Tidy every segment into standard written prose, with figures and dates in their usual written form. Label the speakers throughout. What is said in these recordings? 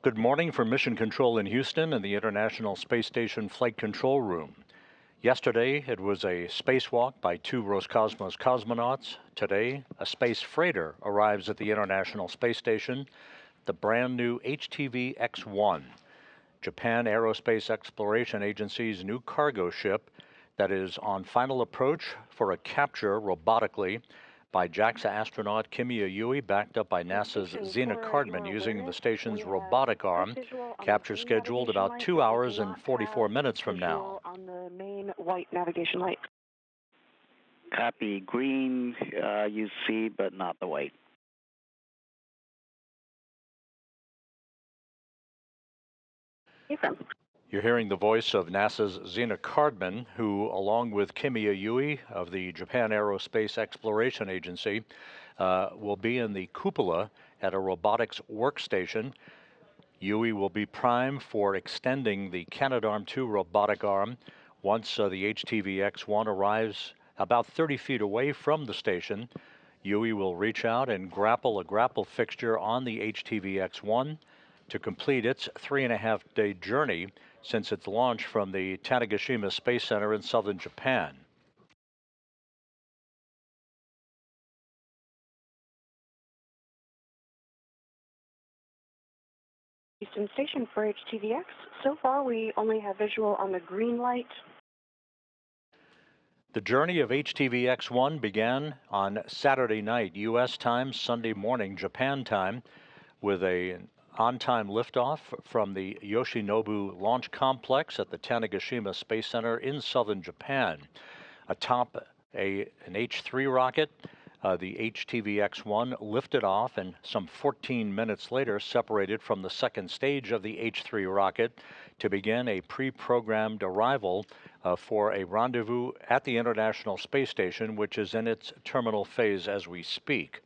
Speaker 1: Good morning from Mission Control in Houston and the International Space Station Flight Control Room. Yesterday, it was a spacewalk by two Roscosmos cosmonauts. Today, a space freighter arrives at the International Space Station, the brand new HTV X-1, Japan Aerospace Exploration Agency's new cargo ship that is on final approach for a capture robotically by JAXA astronaut Kimiya Yui, backed up by NASA's Zena Cardman using the station's robotic arm. Capture scheduled about 2 hours and 44 minutes from now.
Speaker 2: On the main white navigation light.
Speaker 3: Copy. Green you see, but not the white.
Speaker 1: You're hearing the voice of NASA's Zena Cardman, who, along with Kimiya Yui of the Japan Aerospace Exploration Agency, will be in the cupola at a robotics workstation. Yui will be prime for extending the Canadarm2 robotic arm once the HTV X-1 arrives about 30 feet away from the station. Yui will reach out and grapple a grapple fixture on the HTV X-1 to complete its 3.5-day journey since its launch from the Tanegashima Space Center in southern Japan.
Speaker 2: Houston Station for HTVX. So far, we only have visual on the green light.
Speaker 1: The journey of HTV X-1 began on Saturday night, U.S. time, Sunday morning, Japan time, with an on-time liftoff from the Yoshinobu Launch Complex at the Tanegashima Space Center in southern Japan. Atop an H-3 rocket, the HTV X-1 lifted off and some 14 minutes later separated from the second stage of the H-3 rocket to begin a pre-programmed arrival for a rendezvous at the International Space Station, which is in its terminal phase as we speak.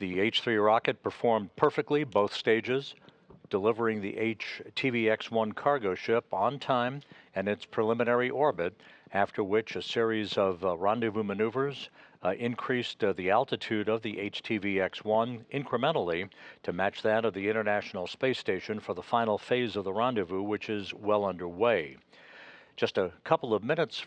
Speaker 1: The H-3 rocket performed perfectly both stages, delivering the HTV X-1 cargo ship on time and its preliminary orbit, after which a series of rendezvous maneuvers increased the altitude of the HTV X-1 incrementally to match that of the International Space Station for the final phase of the rendezvous, which is well underway. Just a couple of minutes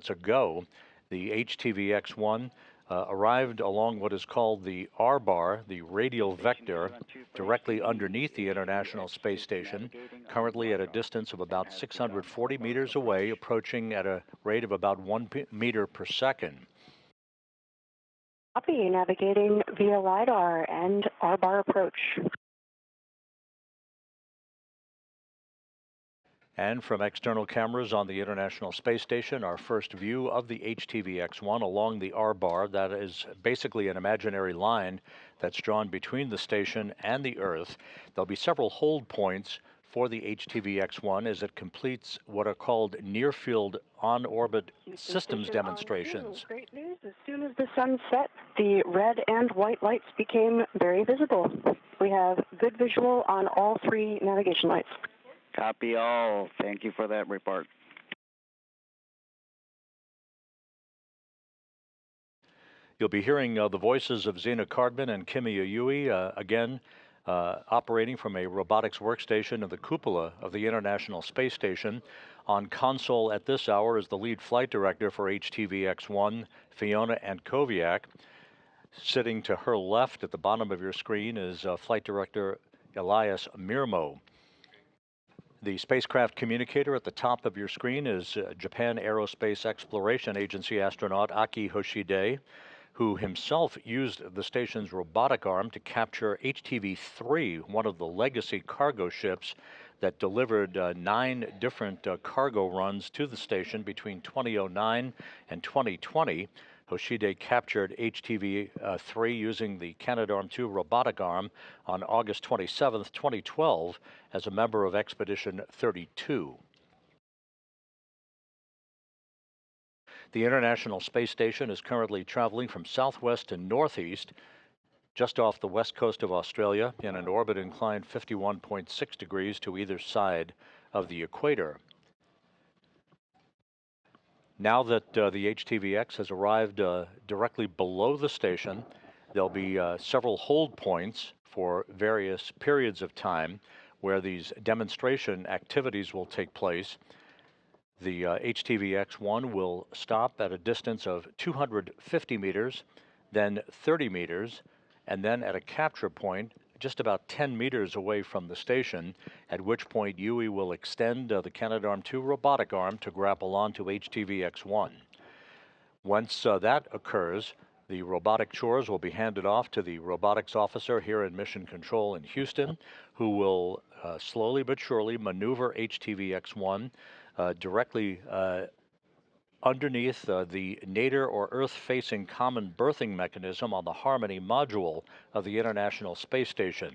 Speaker 1: ago, the HTV X-1 arrived along what is called the R-bar, the radial vector, directly underneath the International Space Station, currently at a distance of about 640 meters away, approaching at a rate of about 1 meter per second.
Speaker 2: Copy, navigating via LiDAR and R-bar approach.
Speaker 1: And from external cameras on the International Space Station, our first view of the HTV X-1 along the R-bar, that is basically an imaginary line that's drawn between the station and the Earth. There'll be several hold points for the HTV X-1 as it completes what are called near-field on-orbit systems demonstrations.
Speaker 2: Great news. As soon as the sun set, the red and white lights became very visible. We have good visual on all three navigation lights.
Speaker 3: Copy all. Thank you for that report.
Speaker 1: You'll be hearing the voices of Zena Cardman and Kimiya Yui, again, operating from a robotics workstation in the cupola of the International Space Station. On console at this hour is the lead flight director for HTV X-1, Fiona Ankoviak. Sitting to her left at the bottom of your screen is Flight Director Elias Mirmo. The spacecraft communicator at the top of your screen is Japan Aerospace Exploration Agency astronaut Aki Hoshide, who himself used the station's robotic arm to capture HTV-3, one of the legacy cargo ships that delivered 9 different cargo runs to the station between 2009 and 2020. Hoshide captured HTV-3 using the Canadarm2 robotic arm on August 27, 2012, as a member of Expedition 32. The International Space Station is currently traveling from southwest to northeast, just off the west coast of Australia, in an orbit inclined 51.6 degrees to either side of the equator. Now that the HTVX has arrived directly below the station, There'll be several hold points for various periods of time where these demonstration activities will take place. The HTVX-1 will stop at a distance of 250 meters, then 30 meters, and then at a capture point just about 10 meters away from the station, at which point UE will extend the Canadarm2 robotic arm to grapple onto HTVX-1. Once that occurs, the robotic chores will be handed off to the robotics officer here in Mission Control in Houston, who will slowly but surely maneuver HTVX-1 directly underneath the nadir or Earth-facing common berthing mechanism on the Harmony module of the International Space Station,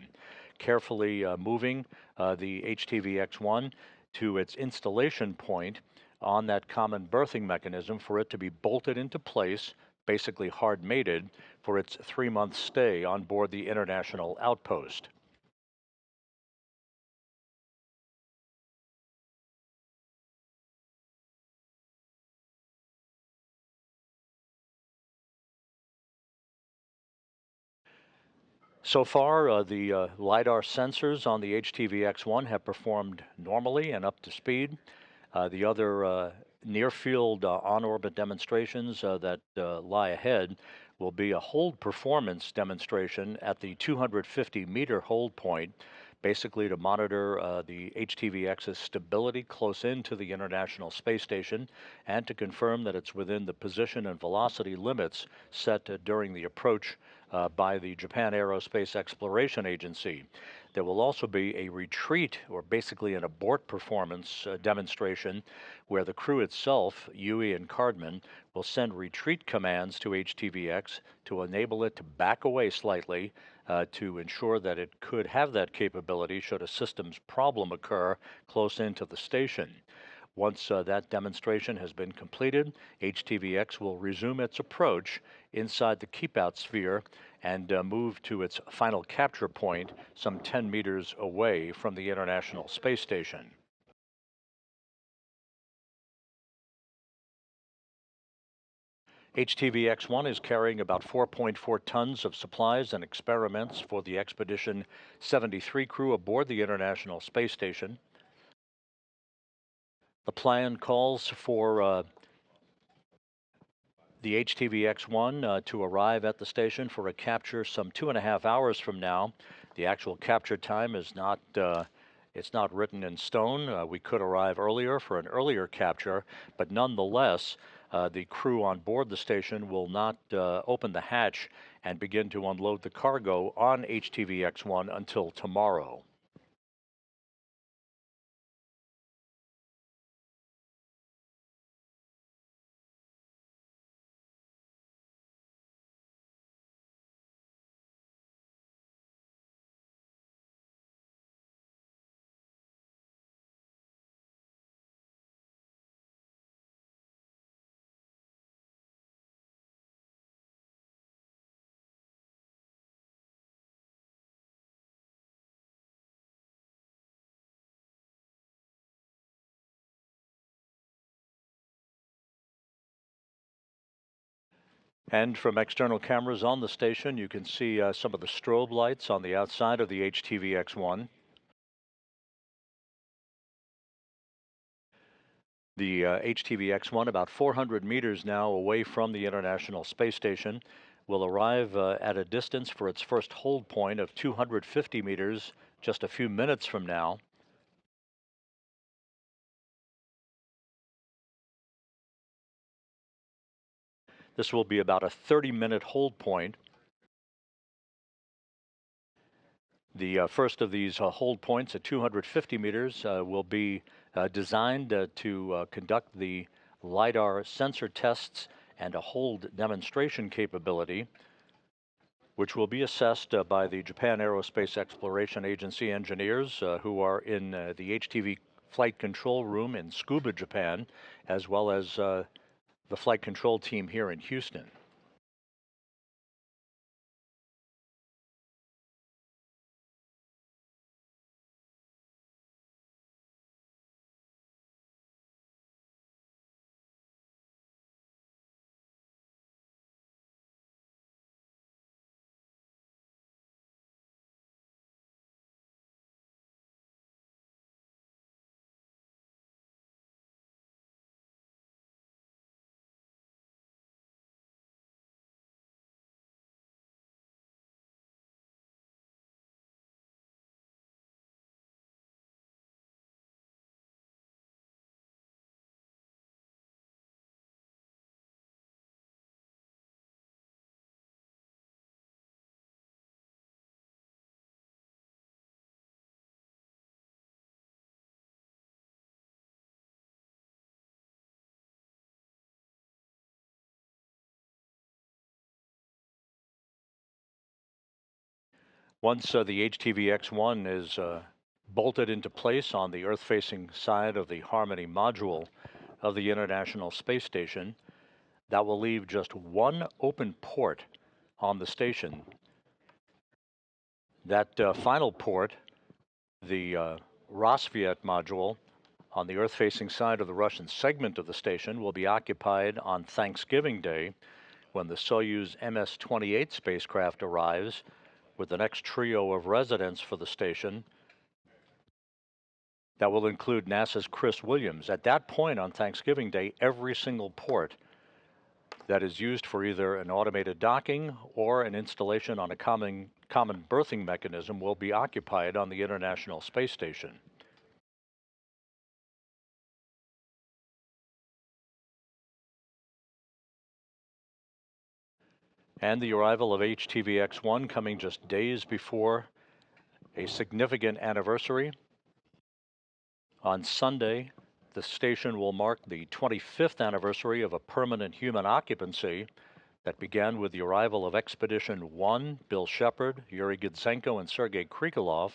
Speaker 1: carefully moving the HTVX-1 to its installation point on that common berthing mechanism for it to be bolted into place, basically hard-mated, for its 3-month stay on board the International Outpost. So far, the LiDAR sensors on the HTVX-1 have performed normally and up to speed. The other near-field on-orbit demonstrations that lie ahead will be a hold performance demonstration at the 250-meter hold point, basically to monitor the HTVX's stability close in to the International Space Station and to confirm that it's within the position and velocity limits set during the approach by the Japan Aerospace Exploration Agency. There will also be a retreat, or basically an abort performance demonstration, where the crew itself, UE and Cardman, will send retreat commands to HTVX to enable it to back away slightly to ensure that it could have that capability should a systems problem occur close into the station. Once that demonstration has been completed, HTVX will resume its approach inside the keep-out sphere and move to its final capture point some 10 meters away from the International Space Station. HTVX-1 is carrying about 4.4 tons of supplies and experiments for the Expedition 73 crew aboard the International Space Station. The plan calls for the HTVX-1 to arrive at the station for a capture some 2.5 hours from now. The actual capture time is not it's not written in stone. We could arrive earlier for an earlier capture, but nonetheless, the crew on board the station will not open the hatch and begin to unload the cargo on HTVX-1 until tomorrow. And from external cameras on the station, you can see some of the strobe lights on the outside of the HTVX-1. The HTVX-1, about 400 meters now away from the International Space Station, will arrive at a distance for its first hold point of 250 meters just a few minutes from now. This will be about a 30-minute hold point. The first of these hold points at 250 meters will be designed to conduct the LiDAR sensor tests and a hold demonstration capability, which will be assessed by the Japan Aerospace Exploration Agency engineers who are in the HTV flight control room in Tsukuba, Japan, as well as the flight control team here in Houston. Once the HTV-X1 is bolted into place on the Earth-facing side of the Harmony module of the International Space Station, that will leave just one open port on the station. That final port, the Rassvet module on the Earth-facing side of the Russian segment of the station, will be occupied on Thanksgiving Day when the Soyuz MS-28 spacecraft arrives with the next trio of residents for the station. That will include NASA's Chris Williams. At that point on Thanksgiving Day, every single port that is used for either an automated docking or an installation on a common berthing mechanism will be occupied on the International Space Station. And the arrival of HTV-X1 coming just days before a significant anniversary. On Sunday, the station will mark the 25th anniversary of a permanent human occupancy that began with the arrival of Expedition 1, Bill Shepard, Yuri Gudzenko, and Sergei Krikalev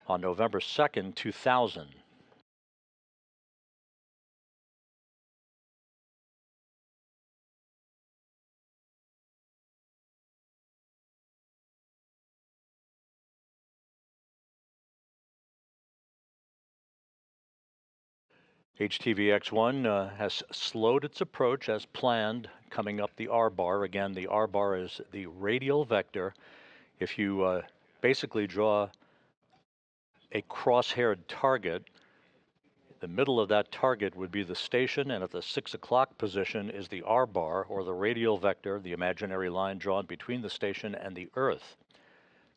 Speaker 1: on November 2nd, 2000. HTV-X1 has slowed its approach as planned, coming up the R-bar. Again, the R-bar is the radial vector. If you basically draw a cross-haired target, the middle of that target would be the station, and at the 6 o'clock position is the R-bar, or the radial vector, the imaginary line drawn between the station and the Earth.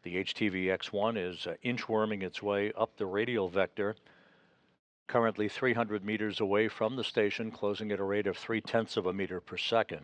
Speaker 1: The HTV-X1 is inchworming its way up the radial vector, currently 300 meters away from the station, closing at a rate of 0.3 of a meter per second.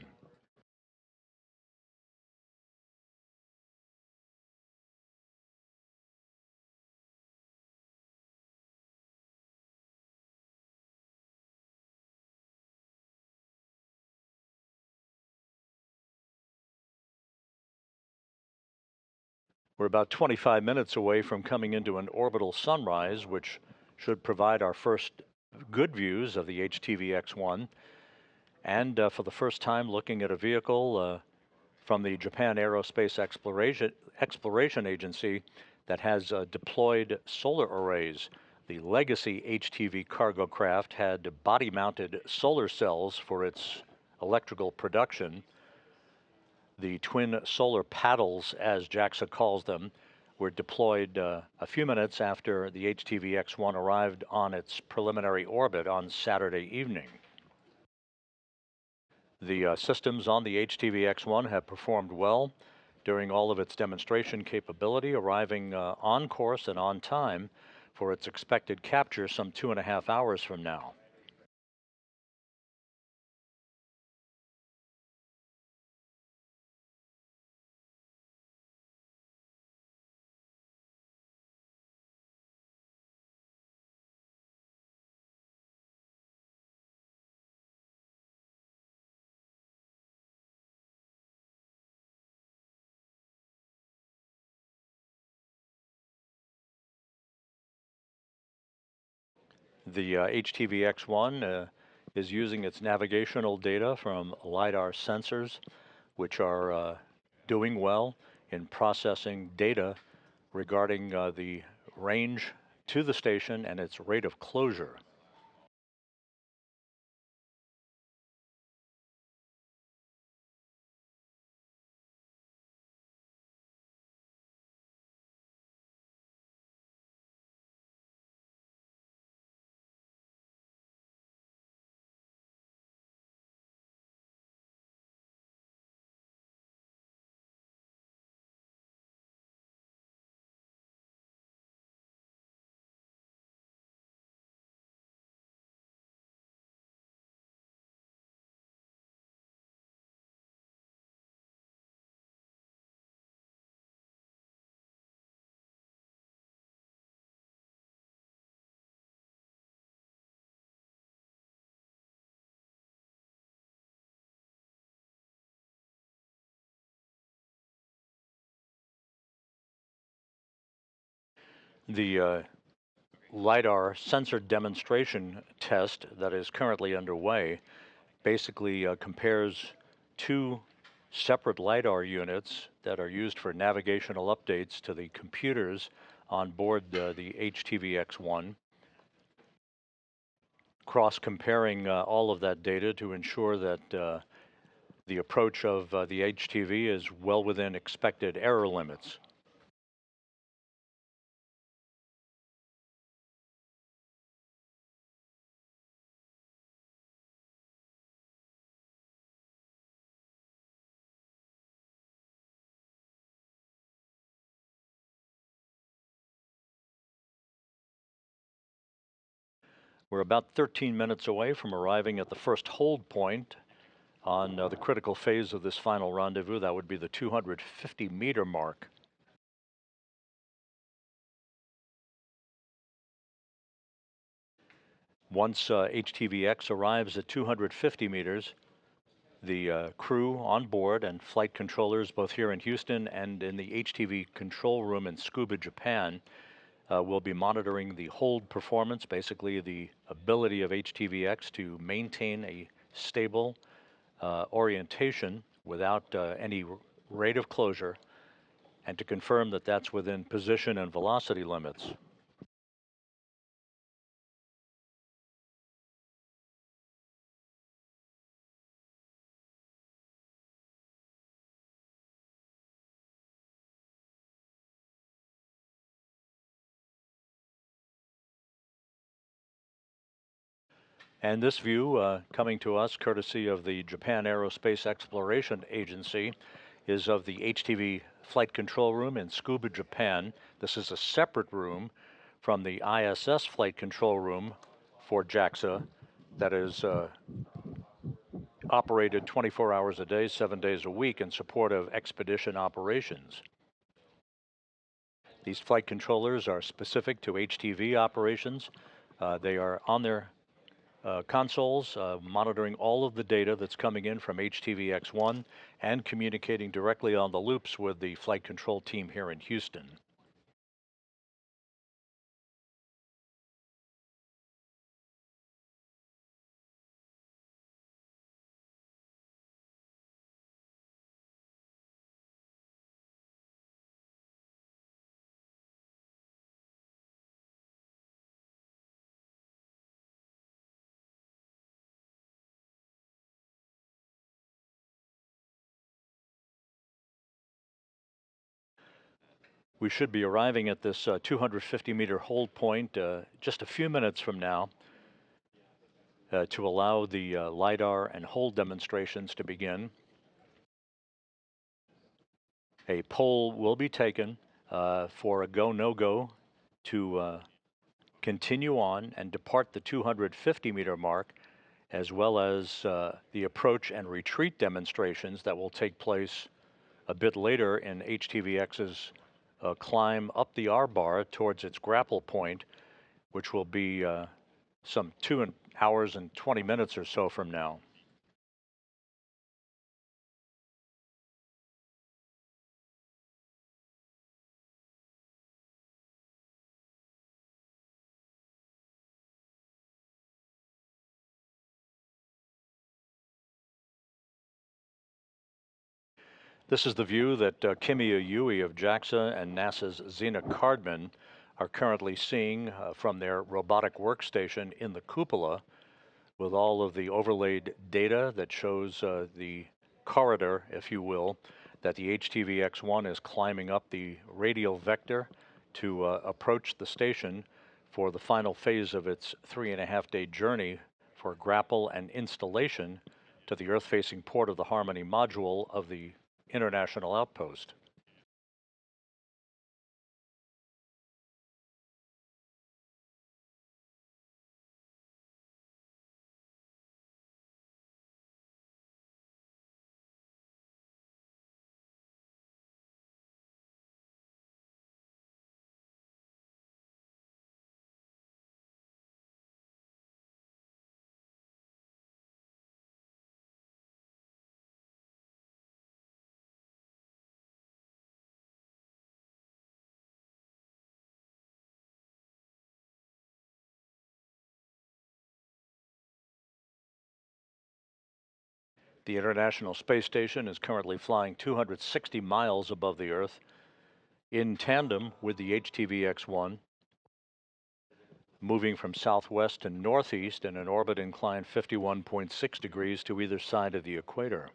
Speaker 1: We're about 25 minutes away from coming into an orbital sunrise, which should provide our first good views of the HTV-X1. And for the first time, looking at a vehicle from the Japan Aerospace Exploration Agency that has deployed solar arrays. The legacy HTV cargo craft had body-mounted solar cells for its electrical production. The twin solar paddles, as JAXA calls them, were deployed a few minutes after the HTV-X1 arrived on its preliminary orbit on Saturday evening. The systems on the HTV-X1 have performed well during all of its demonstration capability, arriving on course and on time for its expected capture some 2.5 hours from now. The HTV-X1 is using its navigational data from LiDAR sensors, which are doing well in processing data regarding the range to the station and its rate of closure. The LiDAR sensor demonstration test that is currently underway basically compares two separate LiDAR units that are used for navigational updates to the computers on board the HTV-X1, cross-comparing all of that data to ensure that the approach of the HTV is well within expected error limits. We're about 13 minutes away from arriving at the first hold point on the critical phase of this final rendezvous. That would be the 250-meter mark. Once HTV-X arrives at 250 meters, the crew on board and flight controllers, both here in Houston and in the HTV control room in Tsukuba, Japan, will be monitoring the hold performance, basically the ability of HTV-X to maintain a stable orientation without any rate of closure, and to confirm that that's within position and velocity limits. And this view, coming to us courtesy of the Japan Aerospace Exploration Agency, is of the HTV flight control room in Tsukuba, Japan. This is a separate room from the ISS flight control room for JAXA that is operated 24 hours a day, 7 days a week in support of expedition operations. These flight controllers are specific to HTV operations. They are on their consoles, monitoring all of the data that's coming in from HTV-X1 and communicating directly on the loops with the flight control team here in Houston. We should be arriving at this 250-meter hold point just a few minutes from now to allow the LiDAR and hold demonstrations to begin. A poll will be taken for a go, no-go to continue on and depart the 250-meter mark, as well as the approach and retreat demonstrations that will take place a bit later in HTV-X's climb up the R-bar towards its grapple point, which will be some 2 hours and 20 minutes or so from now. This is the view that Kimiya Yui of JAXA and NASA's Zena Cardman are currently seeing from their robotic workstation in the cupola, with all of the overlaid data that shows the corridor, if you will, that the HTV-X1 is climbing up the radial vector to approach the station for the final phase of its 3.5-day journey for grapple and installation to the Earth-facing port of the Harmony module of the International Outpost. The International Space Station is currently flying 260 miles above the Earth in tandem with the HTV-X1, moving from southwest to northeast in an orbit inclined 51.6 degrees to either side of the equator.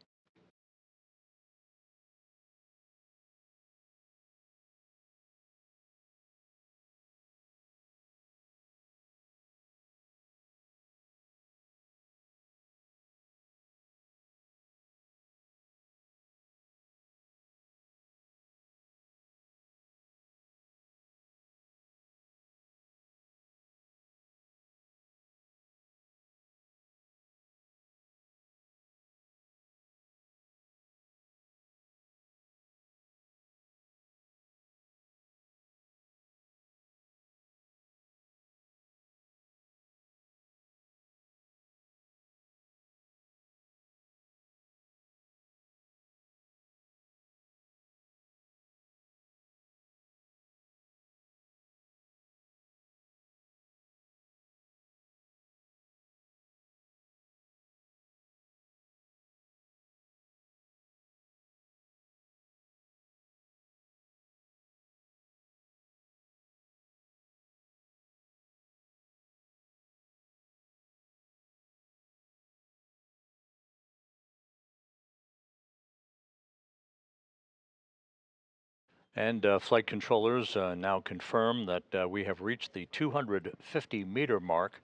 Speaker 1: And flight controllers now confirm that we have reached the 250-meter mark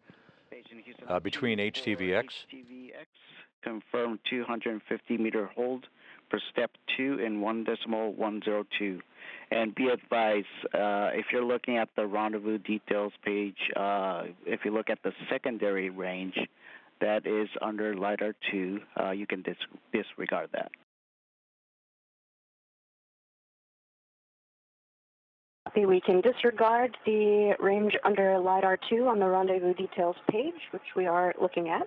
Speaker 1: between HTVX.
Speaker 3: HTVX confirmed 250-meter hold for step 2 in 1.102. And be advised, if you're looking at the rendezvous details page, if you look at the secondary range, that is under LiDAR 2, you can disregard that.
Speaker 2: We can disregard the range under LiDAR 2 on the rendezvous details page, which we are looking at,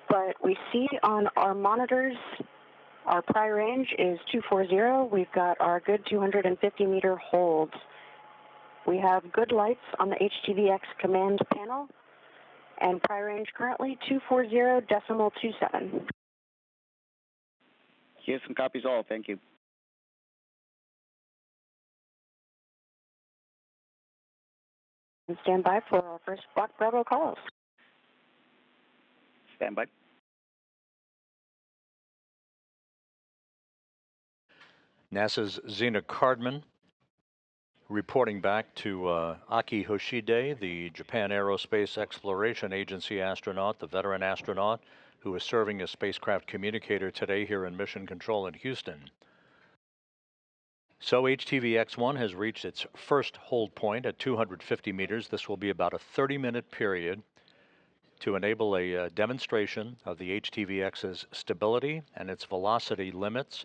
Speaker 2: but we see on our monitors our prior range is 240. We've got our good 250-meter hold. We have good lights on the HTVX command panel, and prior range currently 240.27.
Speaker 3: Houston copies all. Thank you.
Speaker 2: And stand by for our first Block Bravo calls.
Speaker 3: Stand by.
Speaker 1: NASA's Zena Cardman reporting back to Aki Hoshide, the Japan Aerospace Exploration Agency astronaut, the veteran astronaut who is serving as spacecraft communicator today here in Mission Control in Houston. So HTV-X1 has reached its first hold point at 250 meters. This will be about a 30-minute period to enable a demonstration of the HTV-X's stability and its velocity limits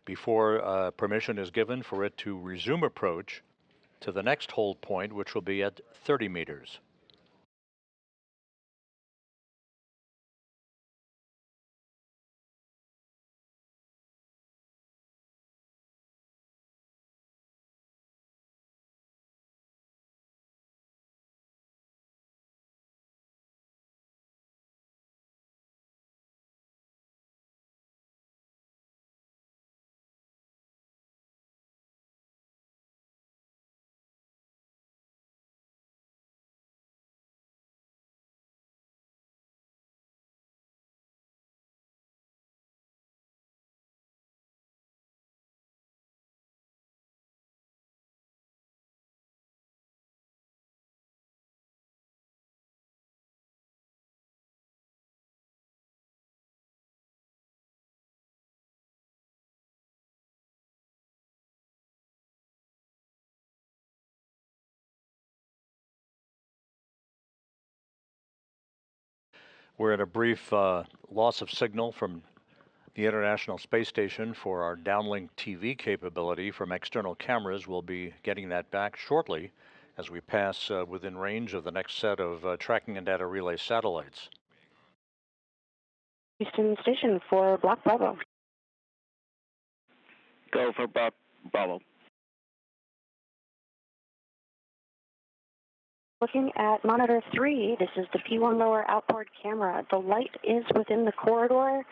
Speaker 1: before permission is given for it to resume approach to the next hold point, which will be at 30 meters. We're at a brief loss of signal from the International Space Station for our downlink TV capability from external cameras. We'll be getting that back shortly as we pass within range of the next set of tracking and data relay satellites.
Speaker 2: Houston Station for Block Bravo.
Speaker 3: Go for Bravo.
Speaker 2: Looking at monitor 3, this is the P1 lower outboard camera. The light is within the corridor.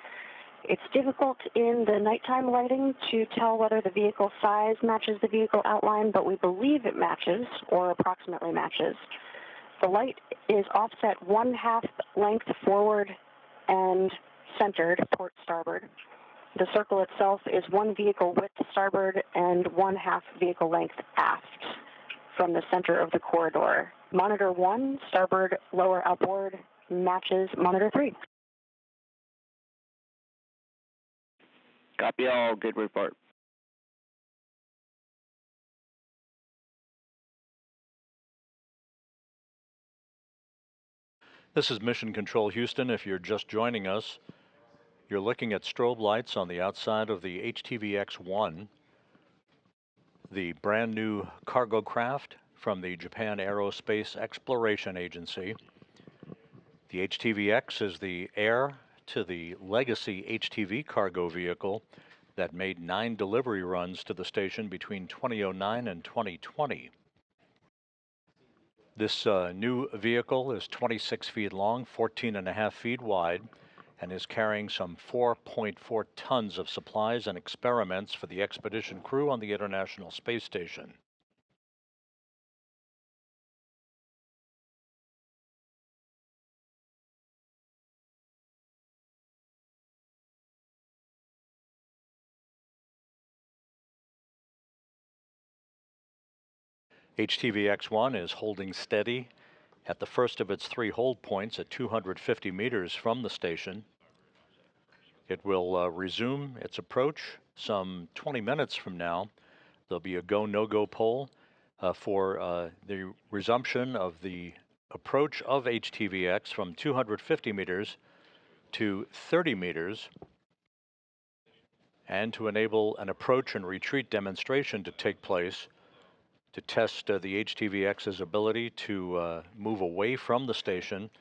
Speaker 2: It's difficult in the nighttime lighting to tell whether the vehicle size matches the vehicle outline, but we believe it matches, or approximately matches. The light is offset 1/2 length forward and centered, port starboard. The circle itself is 1 vehicle width starboard and 1/2 vehicle length aft from the center of the corridor. Monitor 1, starboard lower outboard, matches monitor 3.
Speaker 3: Copy all. Good report.
Speaker 1: This is Mission Control Houston. If you're just joining us, you're looking at strobe lights on the outside of the HTVX-1, the brand new cargo craft from the Japan Aerospace Exploration Agency. The HTVX is the heir to the legacy HTV cargo vehicle that made 9 delivery runs to the station between 2009 and 2020. This new vehicle is 26 feet long, 14.5 feet wide, and is carrying some 4.4 tons of supplies and experiments for the expedition crew on the International Space Station. HTVX-1 is holding steady at the first of its 3 hold points at 250 meters from the station. It will resume its approach some 20 minutes from now. There'll be a go, no-go poll for the resumption of the approach of HTVX from 250 meters to 30 meters, and to enable an approach and retreat demonstration to take place to test the HTVX's ability to move away from the station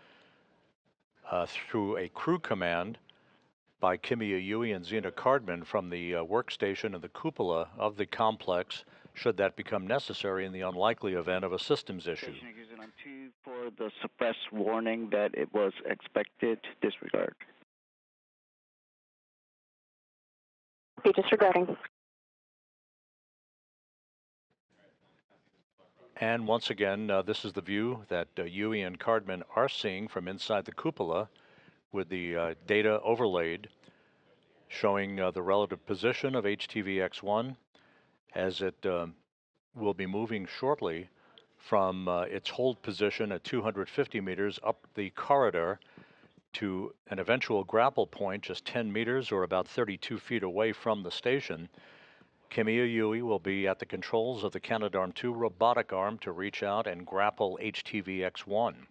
Speaker 1: through a crew command by Kimiya Yui and Zena Cardman from the workstation and the cupola of the complex, should that become necessary in the unlikely event of a systems issue.
Speaker 3: On 2 for the suppress warning that it was expected to disregard.
Speaker 2: Be disregarding.
Speaker 1: And once again, this is the view that Yui and Cardman are seeing from inside the cupola, with the data overlaid, showing the relative position of HTVX-1 as it will be moving shortly from its hold position at 250 meters up the corridor to an eventual grapple point just 10 meters or about 32 feet away from the station. Kimiya Yui will be at the controls of the Canadarm2 robotic arm to reach out and grapple HTVX-1.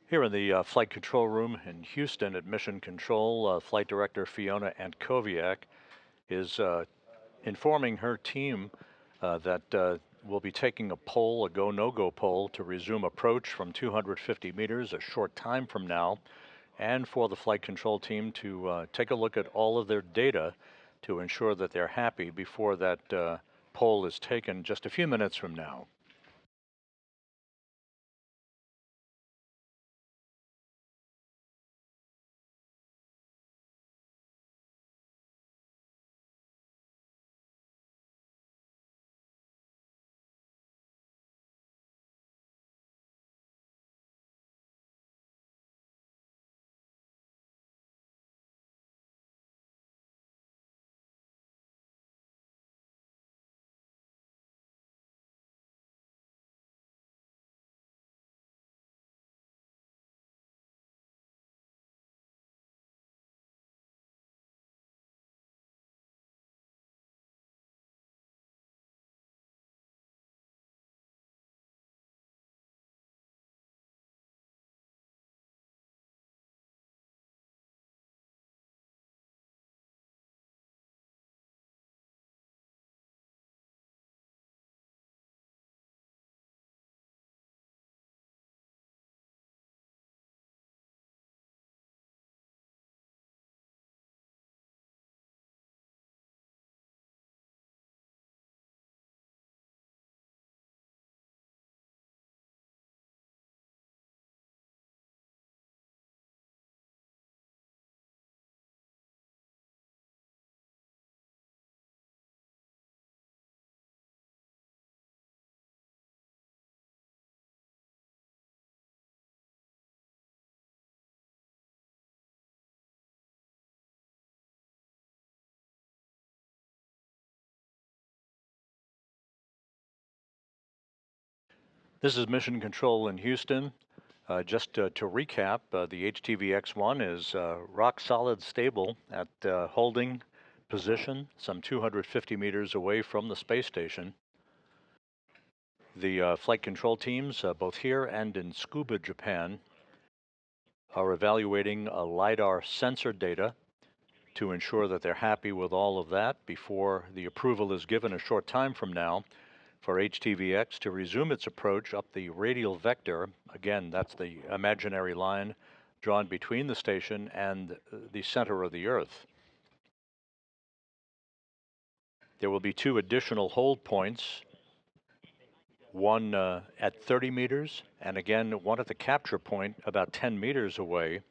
Speaker 1: Here in the flight control room in Houston at Mission Control, Flight Director Fiona Antkowiak is informing her team that we'll be taking a poll, a go, no-go poll, to resume approach from 250 meters a short time from now, and for the flight control team to take a look at all of their data to ensure that they're happy before that poll is taken just a few minutes from now. This is Mission Control in Houston. Just to recap, the HTV-X1 is rock solid stable at holding position some 250 meters away from the space station. The flight control teams, both here and in Tsukuba, Japan, are evaluating LiDAR sensor data to ensure that they're happy with all of that before the approval is given a short time from now for HTVX to resume its approach up the radial vector. Again, that's the imaginary line drawn between the station and the center of the Earth. There will be 2 additional hold points, one at 30 meters, and again, one at the capture point about 10 meters away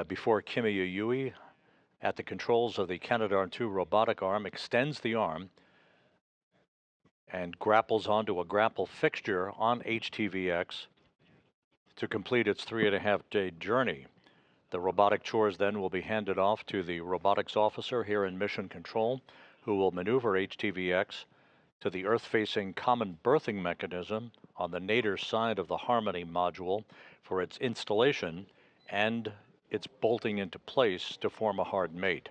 Speaker 1: before Kimiya Yui at the controls of the Canadarm2 robotic arm extends the arm and grapples onto a grapple fixture on HTVX to complete its 3.5-day journey. The robotic chores then will be handed off to the robotics officer here in Mission Control, who will maneuver HTVX to the Earth-facing common berthing mechanism on the nadir side of the Harmony module for its installation and its bolting into place to form a hard mate.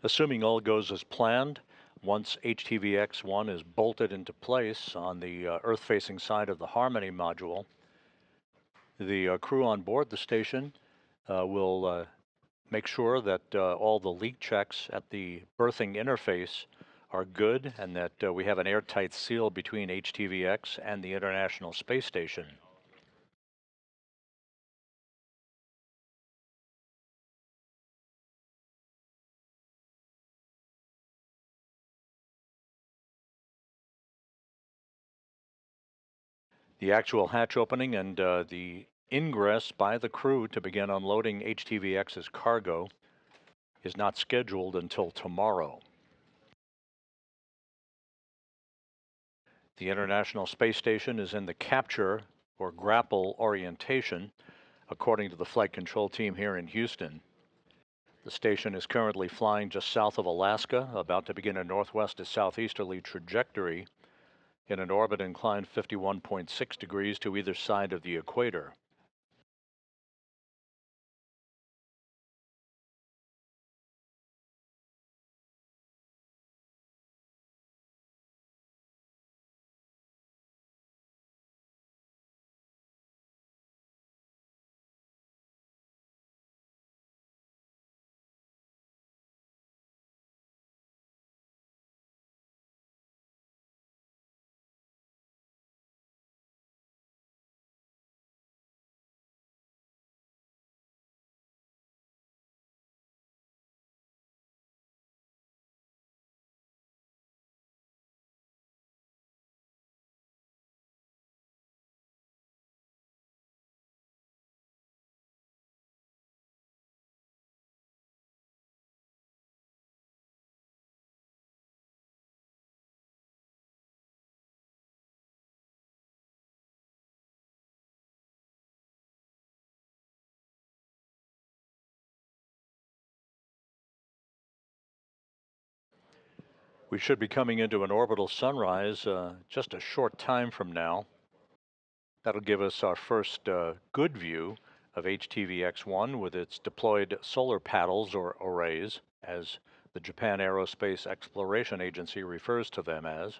Speaker 1: Assuming all goes as planned, once HTVX-1 is bolted into place on the Earth-facing side of the Harmony module, the crew on board the station will make sure that all the leak checks at the berthing interface are good and that we have an airtight seal between HTVX and the International Space Station. The actual hatch opening and the ingress by the crew to begin unloading HTVX's cargo is not scheduled until tomorrow. The International Space Station is in the capture or grapple orientation, according to the flight control team here in Houston. The station is currently flying just south of Alaska, about to begin a northwest to southeasterly trajectory in an orbit inclined 51.6 degrees to either side of the equator. We should be coming into an orbital sunrise just a short time from now. That'll give us our first good view of HTVX-1 with its deployed solar paddles or arrays, as the Japan Aerospace Exploration Agency refers to them as.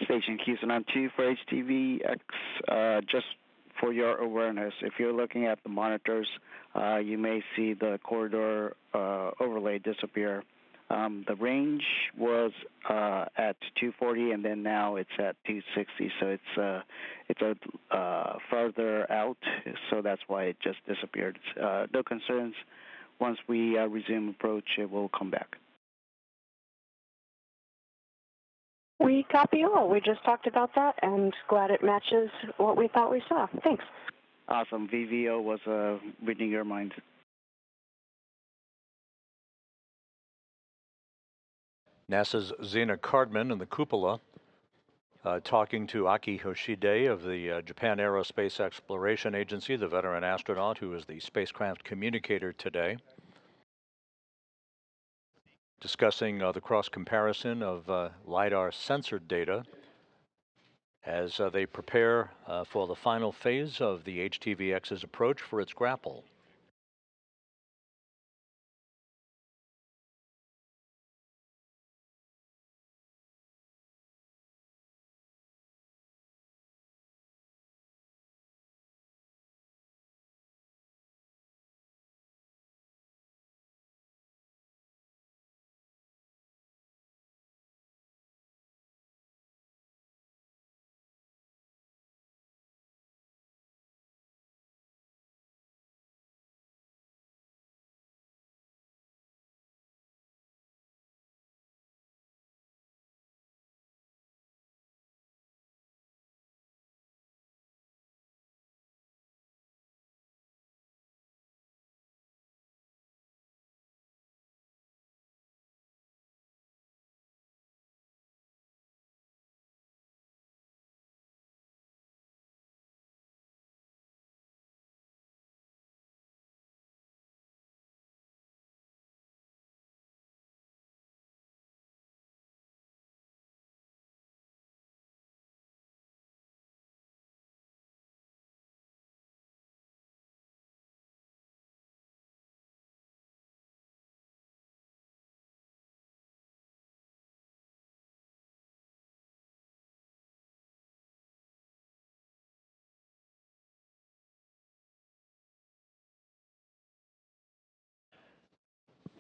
Speaker 3: Station Houston on 2 for HTVX. Just for your awareness, if you're looking at the monitors, you may see the corridor overlay disappear. The range was at 240, and then now it's at 260. So it's a farther out. So that's why it just disappeared. No concerns. Once we resume approach, it will come back.
Speaker 2: We copy all. We just talked about that, and glad it matches what we thought we saw. Thanks.
Speaker 3: Awesome. VVO was reading your mind.
Speaker 1: NASA's Zena Cardman in the cupola talking to Aki Hoshide of the Japan Aerospace Exploration Agency, the veteran astronaut who is the spacecraft communicator today, discussing the cross-comparison of LiDAR sensor data as they prepare for the final phase of the HTVX's approach for its grapple.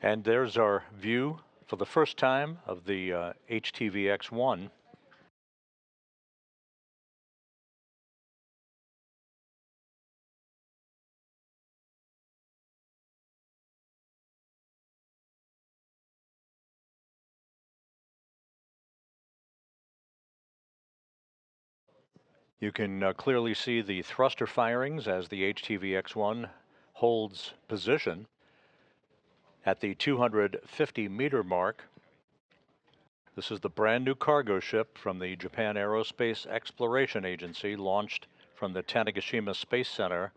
Speaker 1: And there's our view for the first time of the HTVX-1. You can clearly see the thruster firings as the HTVX-1 holds position at the 250-meter mark. This is the brand new cargo ship from the Japan Aerospace Exploration Agency, launched from the Tanegashima Space Center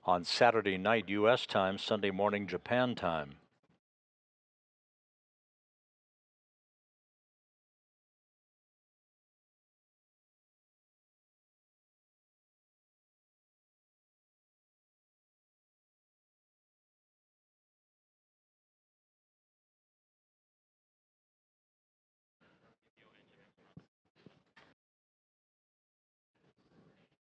Speaker 1: on Saturday night U.S. time, Sunday morning Japan time.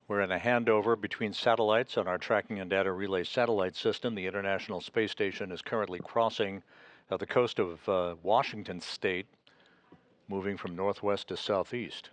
Speaker 1: We're in a handover between satellites on our tracking and data relay satellite system. The International Space Station is currently crossing the coast of Washington State, moving from northwest to southeast.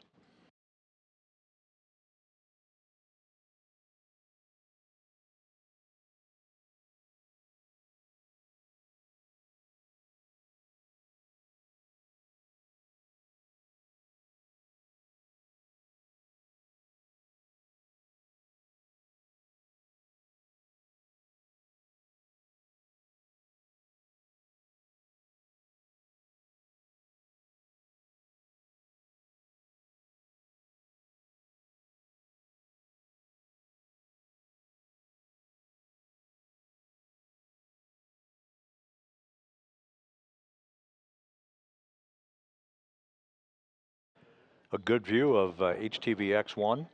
Speaker 1: A good view of HTVX-1.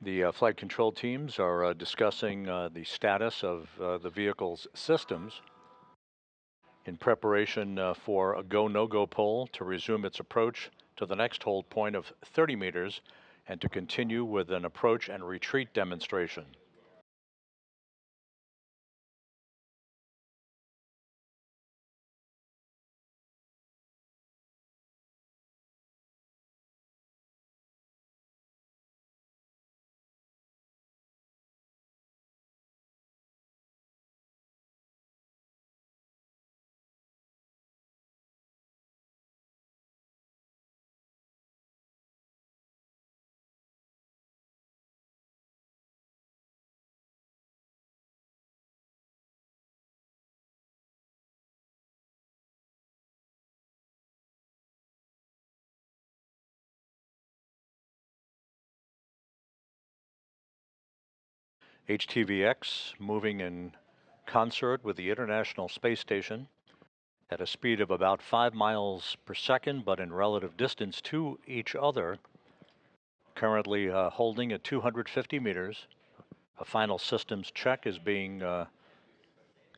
Speaker 1: The flight control teams are discussing the status of the vehicle's systems. in preparation for a go no go poll to resume its approach to the next hold point of 30 meters and to continue with an approach and retreat demonstration. HTVX moving in concert with the International Space Station at a speed of about 5 miles per second, but in relative distance to each other, currently holding at 250 meters. A final systems check is being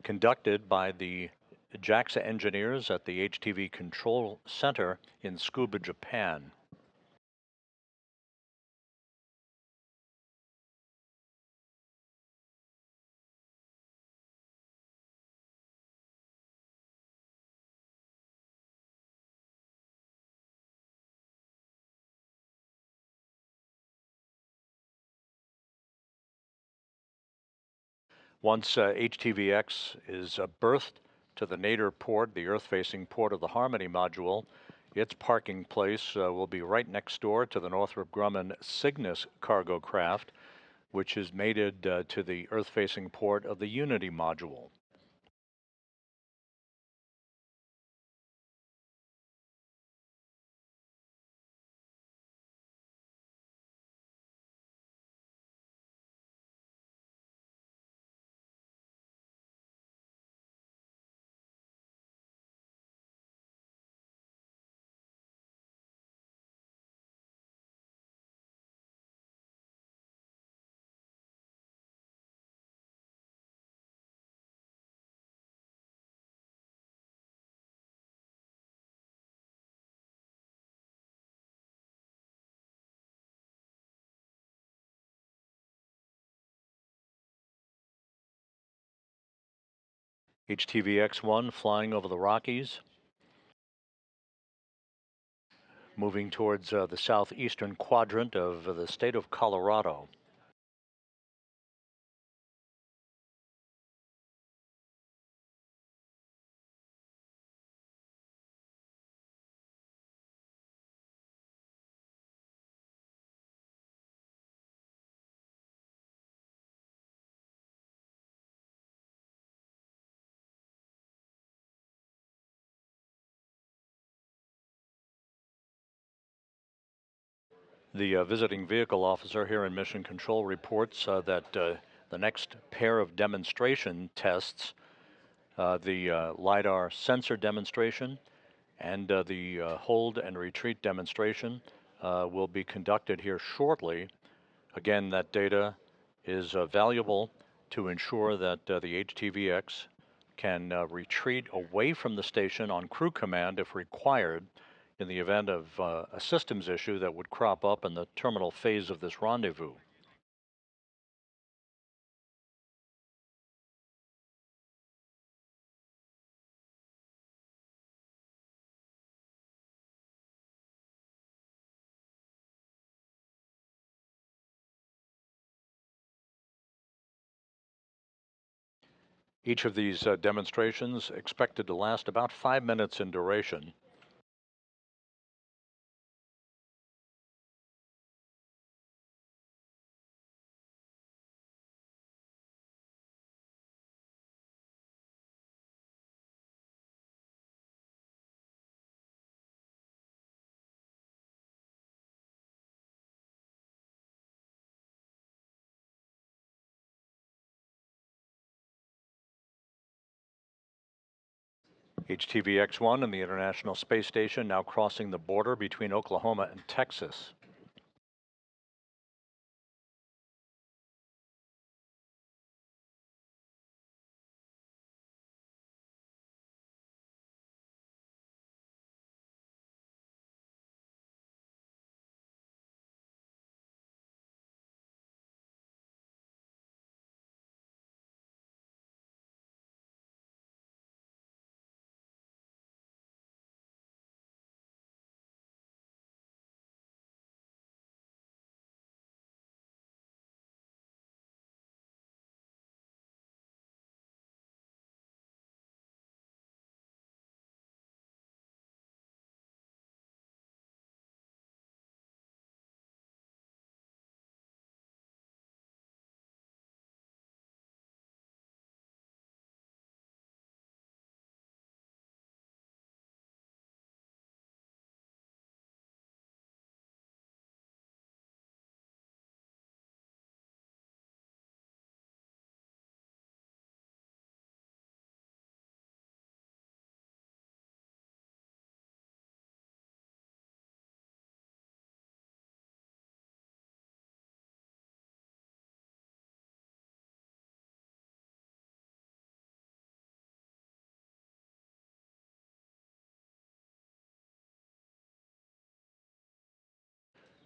Speaker 1: conducted by the JAXA engineers at the HTV Control Center in Tsukuba, Japan. Once HTVX is berthed to the nadir port, the Earth-facing port of the Harmony module, its parking place will be right next door to the Northrop Grumman Cygnus cargo craft, which is mated to the Earth-facing port of the Unity module. HTVX-1 flying over the Rockies, moving towards the southeastern quadrant of the state of Colorado. The visiting vehicle officer here in Mission Control reports that the next pair of demonstration tests, the LiDAR sensor demonstration and the hold and retreat demonstration, will be conducted here shortly. Again, that data is valuable to ensure that the HTVX can retreat away from the station on crew command if required in the event of a systems issue that would crop up in the terminal phase of this rendezvous. Each of these demonstrations expected to last about 5 minutes in duration. HTVX-1 and the International Space Station now crossing the border between Oklahoma and Texas.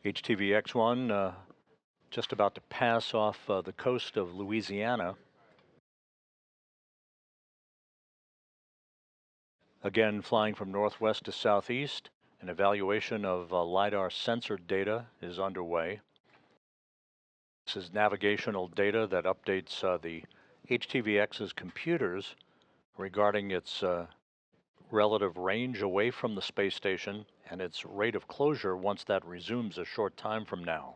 Speaker 1: HTVX-1 just about to pass off the coast of Louisiana. Again, flying from northwest to southeast, an evaluation of LiDAR sensor data is underway. This is navigational data that updates the HTVX's computers regarding its relative range away from the space station and its rate of closure once that resumes a short time from now.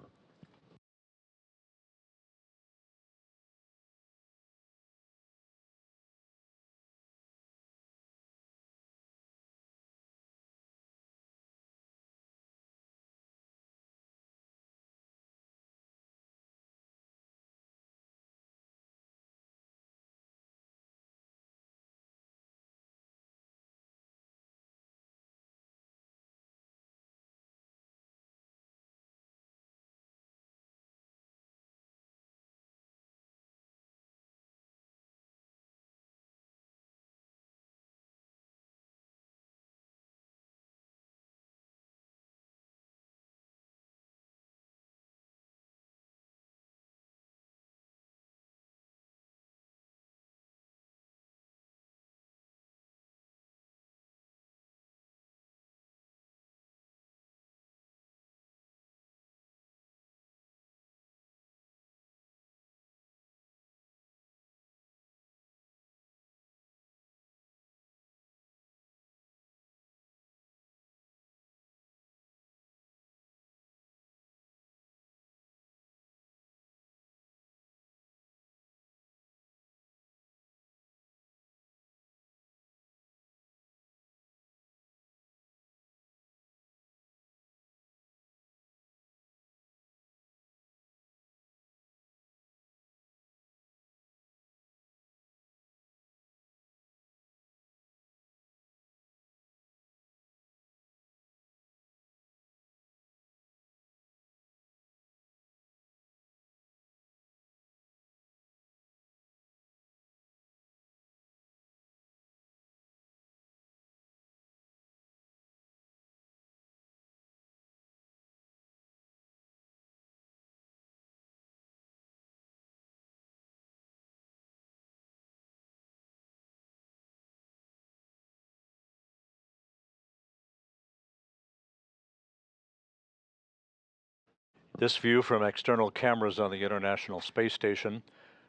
Speaker 1: This view from external cameras on the International Space Station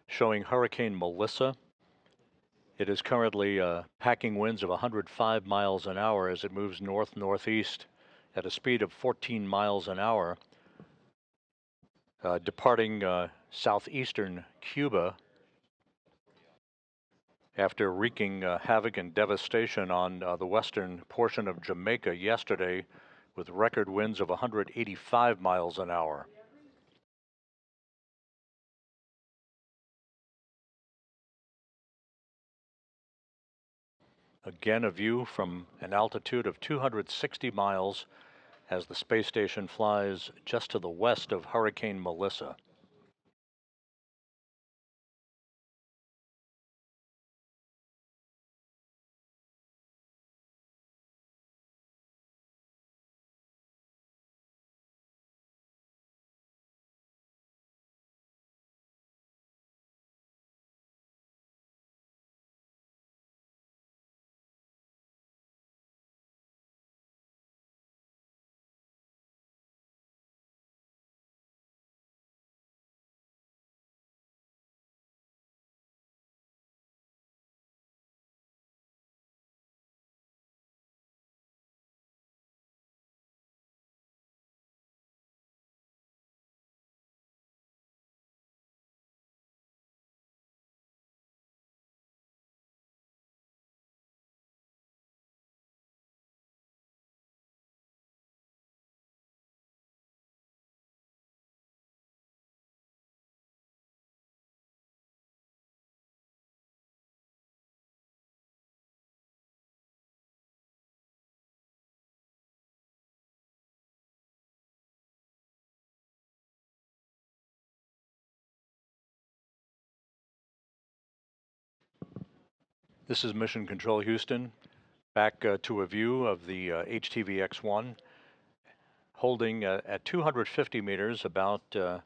Speaker 1: showing Hurricane Melissa. It is currently packing winds of 105 miles an hour as it moves north-northeast at a speed of 14 miles an hour, departing southeastern Cuba after wreaking havoc and devastation on the western portion of Jamaica yesterday with record winds of 185 miles an hour. Again, a view from an altitude of 260 miles as the space station flies just to the west of Hurricane Melissa. This is Mission Control Houston, back to a view of the HTVX-1 holding at 250 meters, about to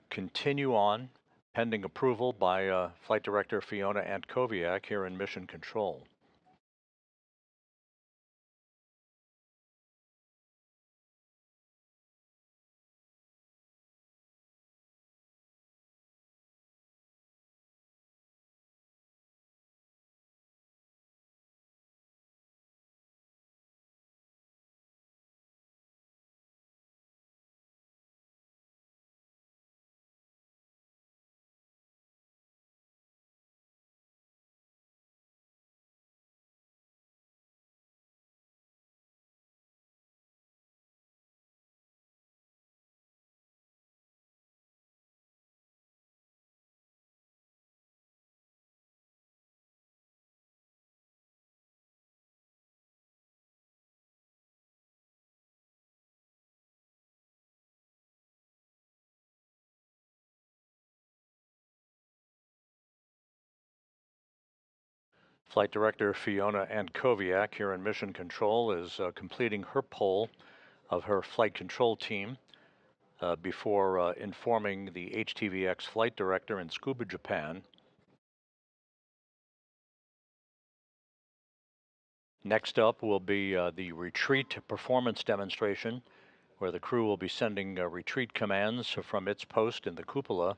Speaker 1: continue on pending approval by Flight Director Fiona Antkowiak here in Mission Control. Flight Director Fiona Antkowiak here in Mission Control is completing her poll of her flight control team before informing the HTVX Flight Director in Tsukuba, Japan. Next up will be the retreat performance demonstration, where the crew will be sending retreat commands from its post in the cupola.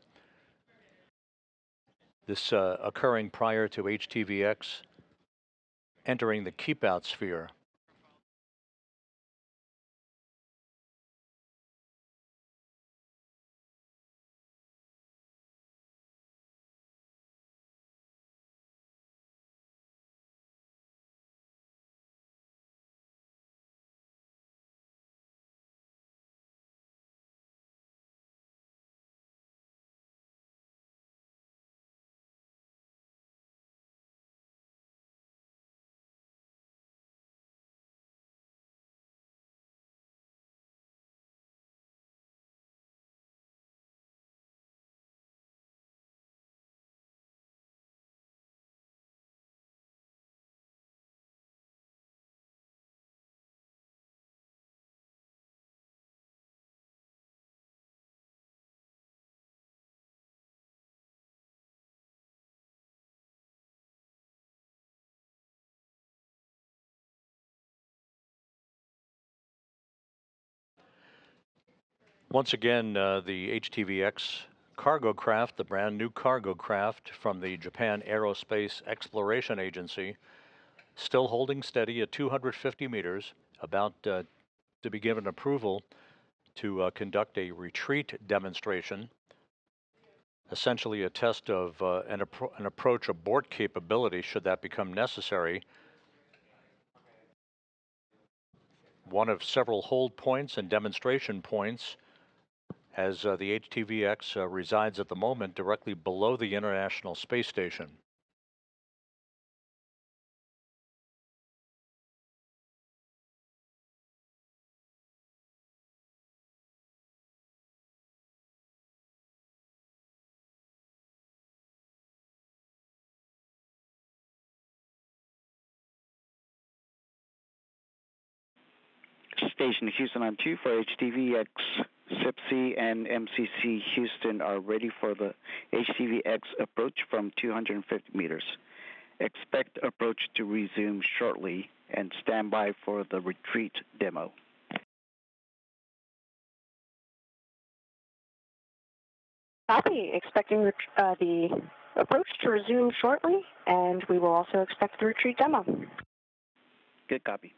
Speaker 1: This occurring prior to HTVX entering the keep-out sphere. Once again, the HTVX cargo craft, the brand new cargo craft from the Japan Aerospace Exploration Agency, still holding steady at 250 meters, about to be given approval to conduct a retreat demonstration, essentially a test of an approach abort capability should that become necessary. One of several hold points and demonstration points, as the HTVX resides at the moment directly below the International Space Station.
Speaker 3: Station Houston on 2 for HTVX. SIPC and MCC Houston are ready for the HTVX approach from 250 meters. Expect approach to resume shortly and stand by for the retreat demo.
Speaker 2: Copy. Expecting the approach to resume shortly, and we will also expect the retreat demo.
Speaker 3: Good copy.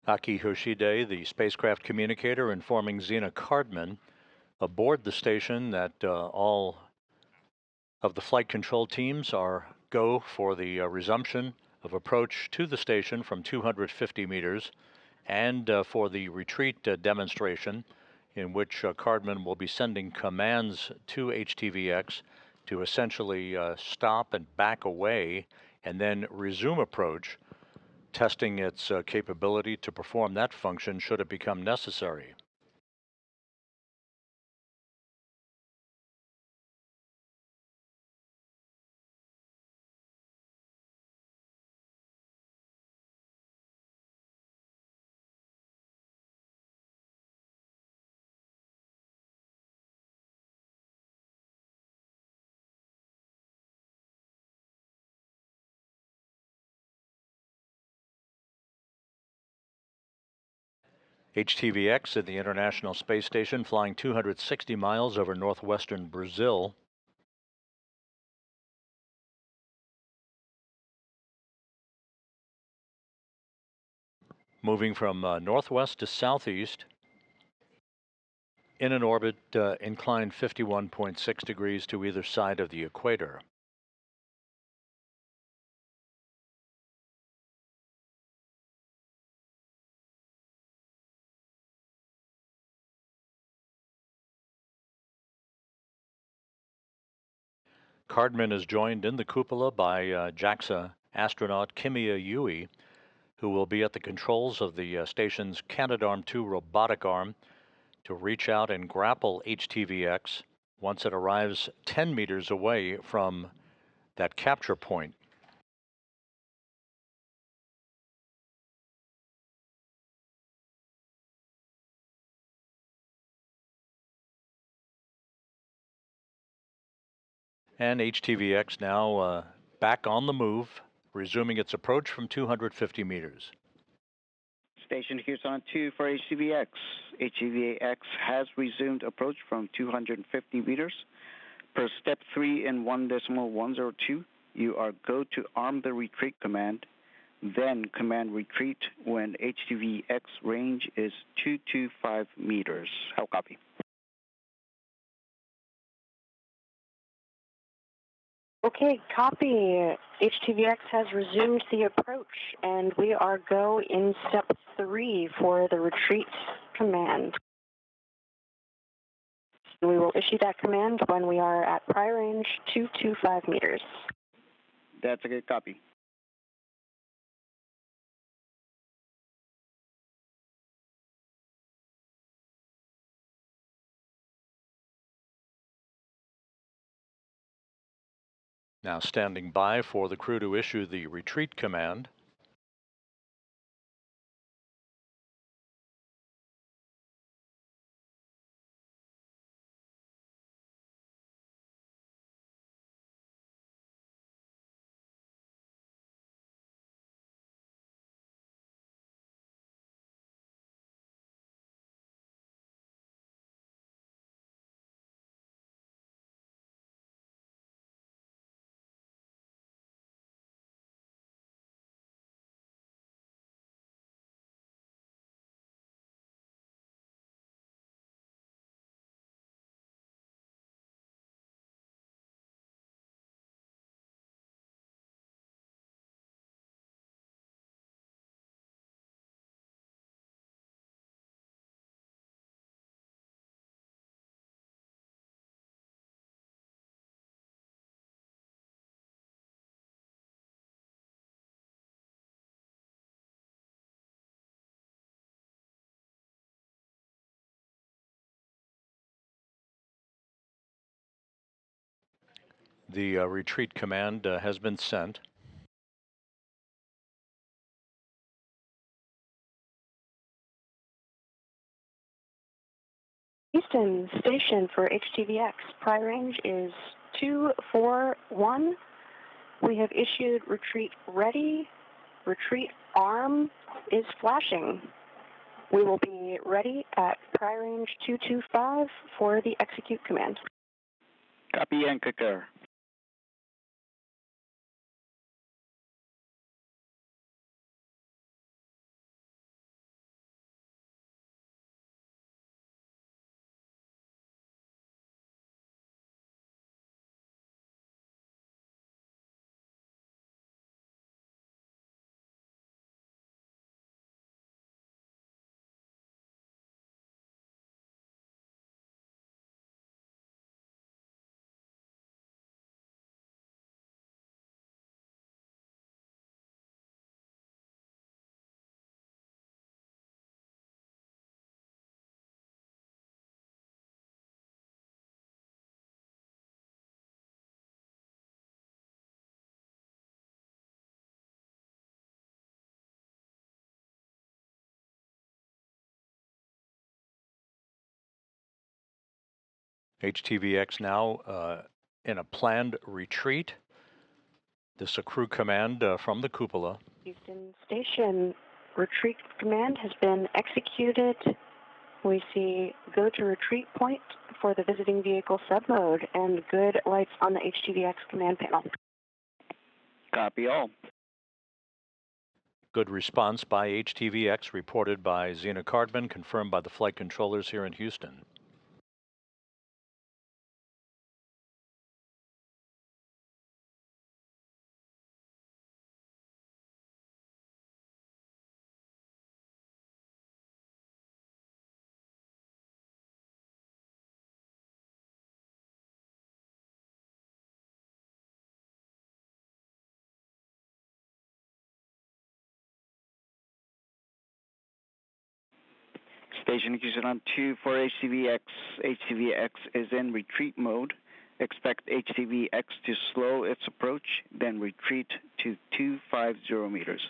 Speaker 1: Aki Hoshide, the spacecraft communicator, informing Zena Cardman aboard the station that all of the flight control teams are go for the resumption of approach to the station from 250 meters, and for the retreat demonstration, in which Cardman will be sending commands to HTVX to essentially stop and back away and then resume approach, testing its capability to perform that function should it become necessary. HTVX at the International Space Station, flying 260 miles over northwestern Brazil. Moving from northwest to southeast in an orbit inclined 51.6 degrees to either side of the equator. Cardman is joined in the cupola by JAXA astronaut Kimiya Yui, who will be at the controls of the station's Canadarm2 robotic arm to reach out and grapple HTVX once it arrives 10 meters away from that capture point. And HTVX now back on the move, resuming its approach from 250 meters.
Speaker 3: Station Houston 2 for HTVX. HTVX has resumed approach from 250 meters. Per step 3 in 1.102, you are go to arm the retreat command, then command retreat when HTVX range is 225 meters. How copy?
Speaker 2: Okay, copy. HTVX has resumed the approach, and we are go in step 3 for the retreat command. We will issue that command when we are at prior range 225 meters.
Speaker 3: That's a good copy.
Speaker 1: Now standing by for the crew to issue the retreat command. The retreat command has been sent.
Speaker 2: Houston station for HTVX. Prior range is 241. We have issued retreat ready. Retreat arm is flashing. We will be ready at prior range 225 for the execute command.
Speaker 3: Copy and concur.
Speaker 1: HTVX now in a planned retreat. This is a crew command from the cupola.
Speaker 2: Houston station, retreat command has been executed. We see go to retreat point for the visiting vehicle submode and good lights on the HTVX command panel.
Speaker 3: Copy all.
Speaker 1: Good response by HTVX reported by Zena Cardman, confirmed by the flight controllers here in Houston.
Speaker 3: Station Houston on 2 for HTVX. HTVX is in retreat mode. Expect HTVX to slow its approach, then retreat to 250 meters.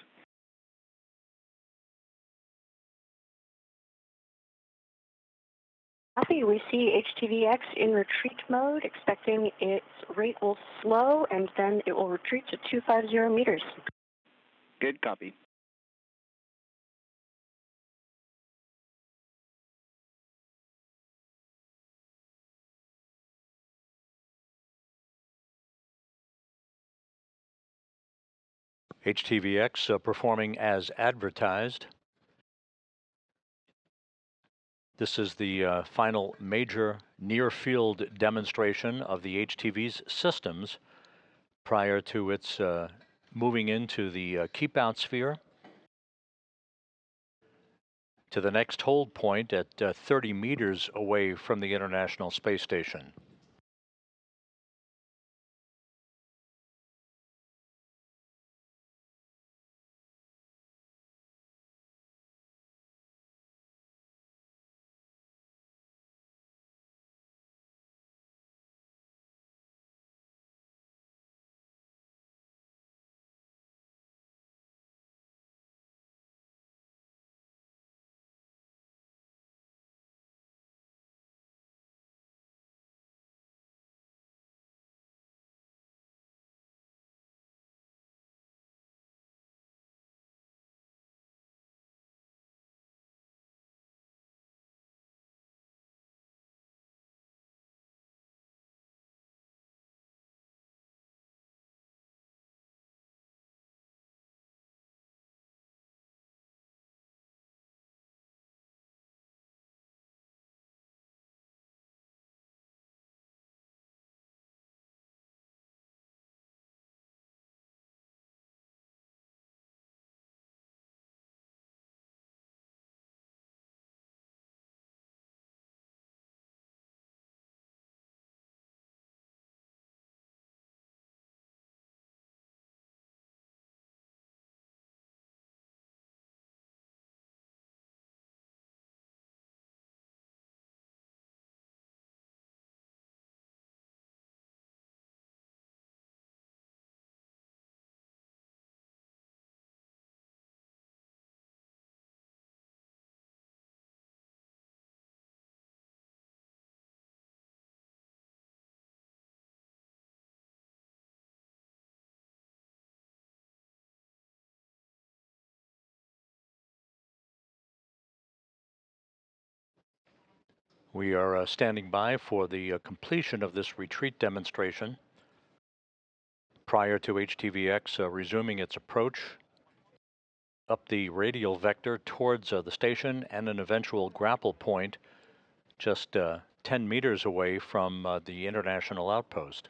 Speaker 2: Copy. We see HTVX in retreat mode, expecting its rate will slow and then it will retreat to 250 meters.
Speaker 3: Good copy.
Speaker 1: HTVX performing as advertised. This is the final major near-field demonstration of the HTV's systems prior to its moving into the keep-out sphere to the next hold point at 30 meters away from the International Space Station. We are standing by for the completion of this retreat demonstration prior to HTVX resuming its approach up the radial vector towards the station and an eventual grapple point just 10 meters away from the international outpost.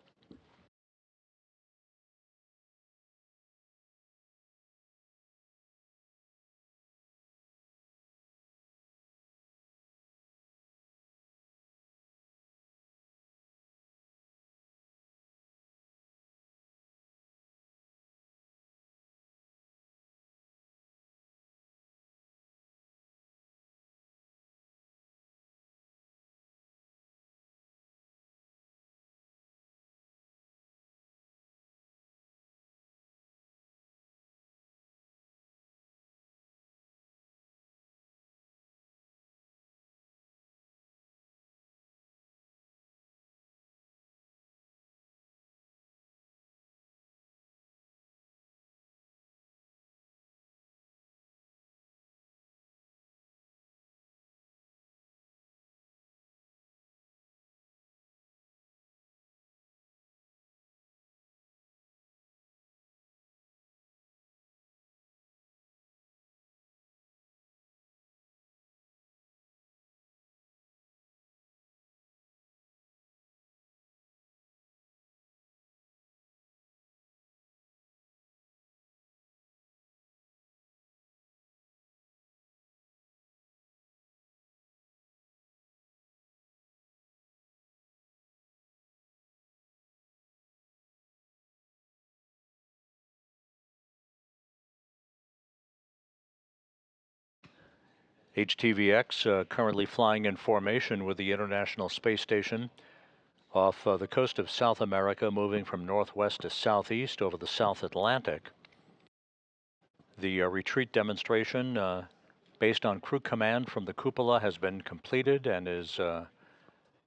Speaker 1: HTVX currently flying in formation with the International Space Station off the coast of South America, moving from northwest to southeast over the South Atlantic. The retreat demonstration based on crew command from the cupola has been completed and is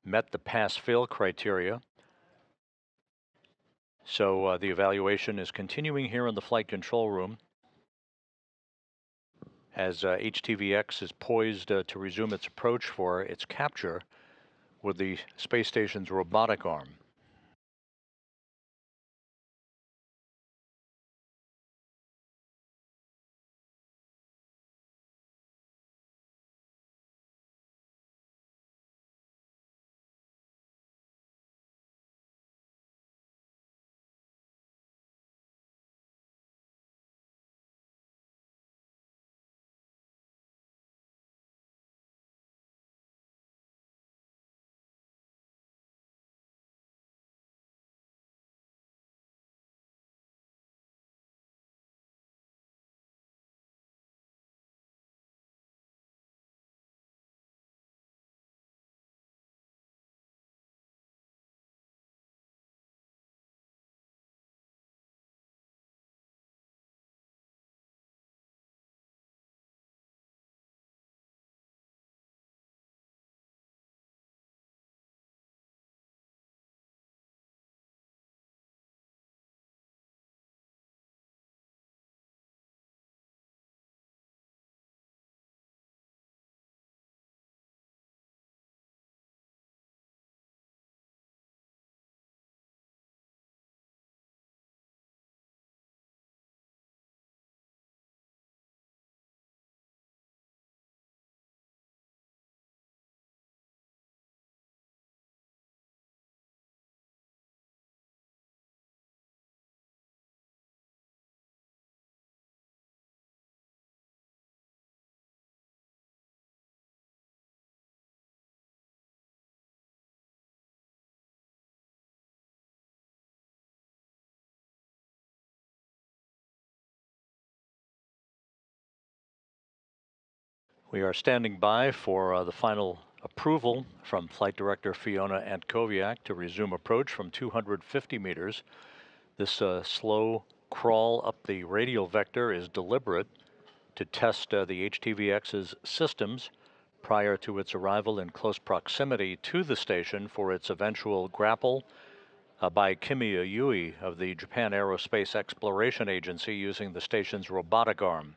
Speaker 1: met the pass-fail criteria. So the evaluation is continuing here in the flight control room as HTVX is poised to resume its approach for its capture with the space station's robotic arm. We are standing by for the final approval from Flight Director Fiona Antkowiak to resume approach from 250 meters. This slow crawl up the radial vector is deliberate to test the HTVX's systems prior to its arrival in close proximity to the station for its eventual grapple by Kimiya Yui of the Japan Aerospace Exploration Agency using the station's robotic arm.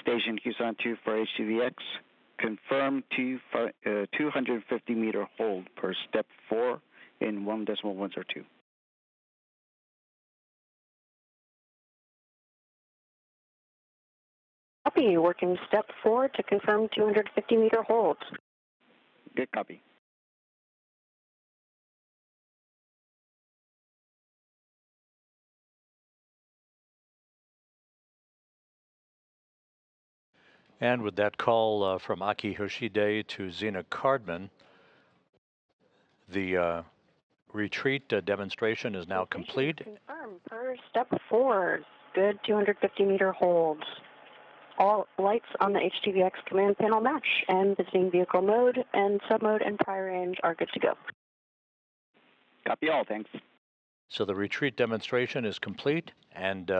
Speaker 3: Station QSON 2 for HTVX. Confirm 250 meter hold per step 4 in 1.102.
Speaker 2: Copy. Working step 4 to confirm 250 meter hold.
Speaker 3: Good copy.
Speaker 1: And with that call from Aki Hoshide to Zena Cardman, the retreat demonstration is now complete.
Speaker 2: Confirmed per step 4. Good 250-meter holds. All lights on the HTVX command panel match, and visiting vehicle mode and submode and prior range are good to go.
Speaker 3: Copy all, thanks.
Speaker 1: So the retreat demonstration is complete, and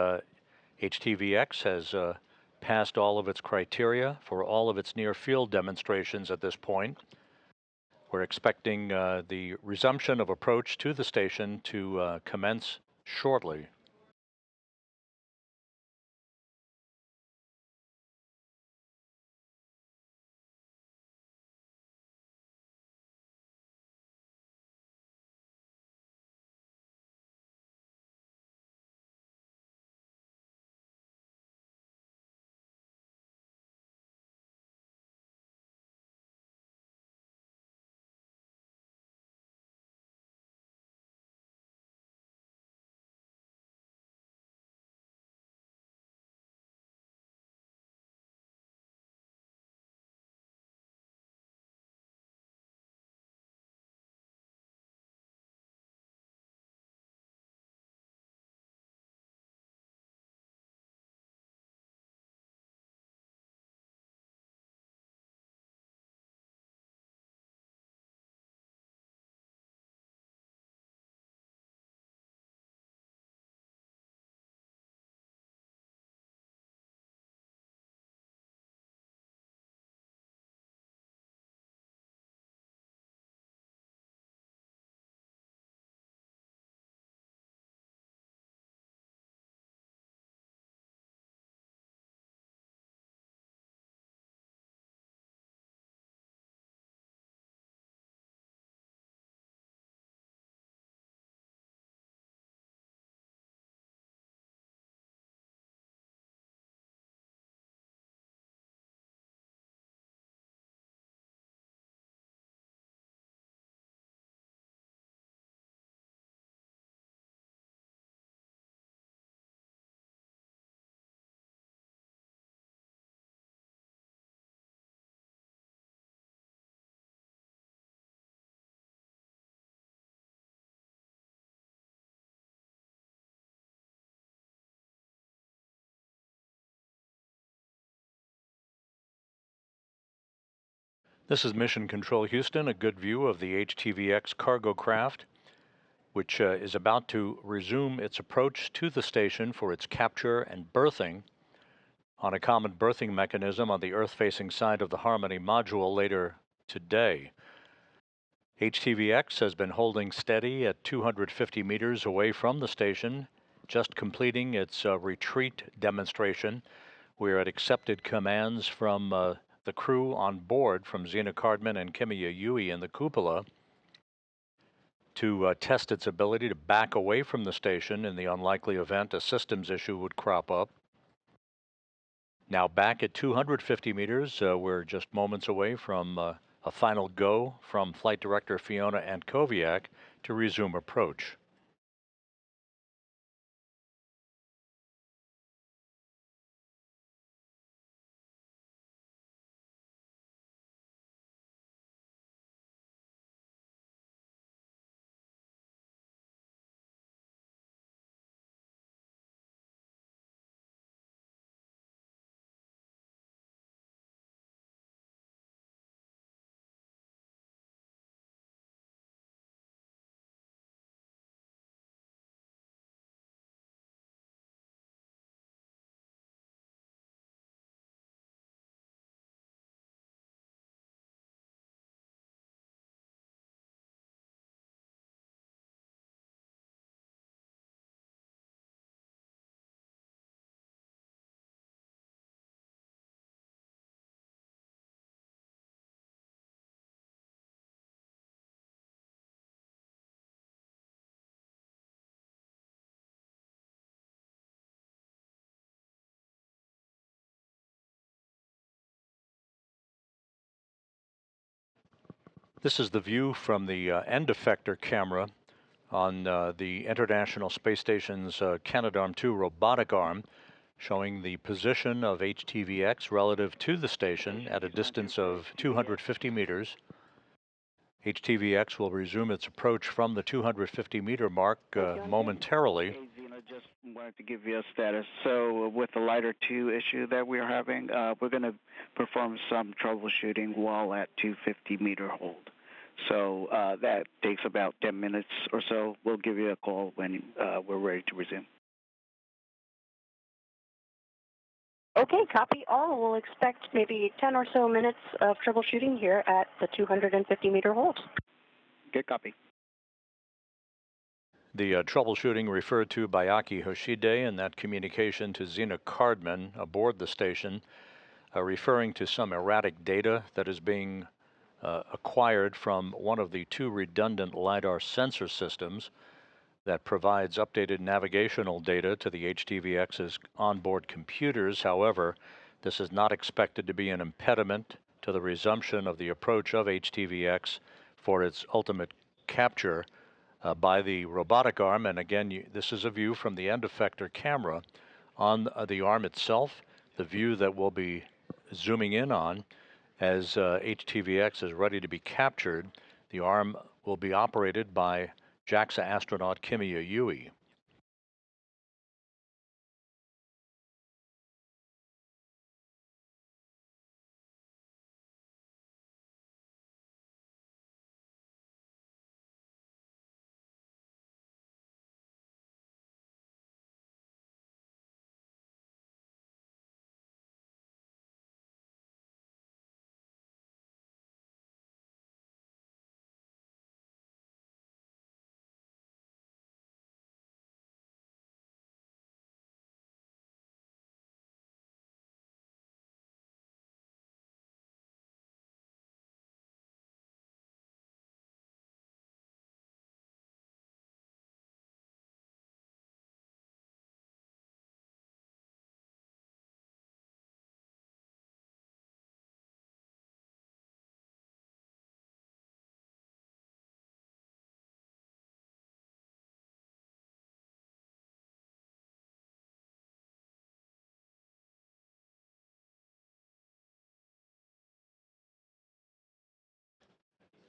Speaker 1: HTVX has passed all of its criteria for all of its near-field demonstrations at this point. We're expecting the resumption of approach to the station to commence shortly. This is Mission Control Houston, a good view of the HTVX cargo craft, which is about to resume its approach to the station for its capture and berthing on a common berthing mechanism on the Earth-facing side of the Harmony module later today. HTVX has been holding steady at 250 meters away from the station, just completing its retreat demonstration. We are at accepted commands from the crew on board, from Zena Cardman and Kimiya Yui in the cupola, to test its ability to back away from the station in the unlikely event a systems issue would crop up. Now back at 250 meters, we're just moments away from a final go from Flight Director Fiona Antkowiak to resume approach. This is the view from the end effector camera on the International Space Station's Canadarm2 robotic arm, showing the position of HTVX relative to the station at a distance of 250 meters. HTVX will resume its approach from the 250-meter mark momentarily.
Speaker 3: Hey, Zena, just wanted to give you a status. So with the LiDAR 2 issue that we're having, we're going to perform some troubleshooting while at 250-meter hold. So that takes about 10 minutes or so. We'll give you a call when we're ready to resume.
Speaker 2: Okay, copy all. We'll expect maybe 10 or so minutes of troubleshooting here at the 250-meter hold.
Speaker 3: Good copy.
Speaker 1: The troubleshooting referred to by Aki Hoshide in that communication to Zena Cardman aboard the station, referring to some erratic data that is being acquired from one of the two redundant LiDAR sensor systems that provides updated navigational data to the HTVX's onboard computers. However, this is not expected to be an impediment to the resumption of the approach of HTVX for its ultimate capture by the robotic arm. And again, this is a view from the end effector camera on the arm itself, the view that we'll be zooming in on as HTVX is ready to be captured. The arm will be operated by JAXA astronaut Kimiya Yui.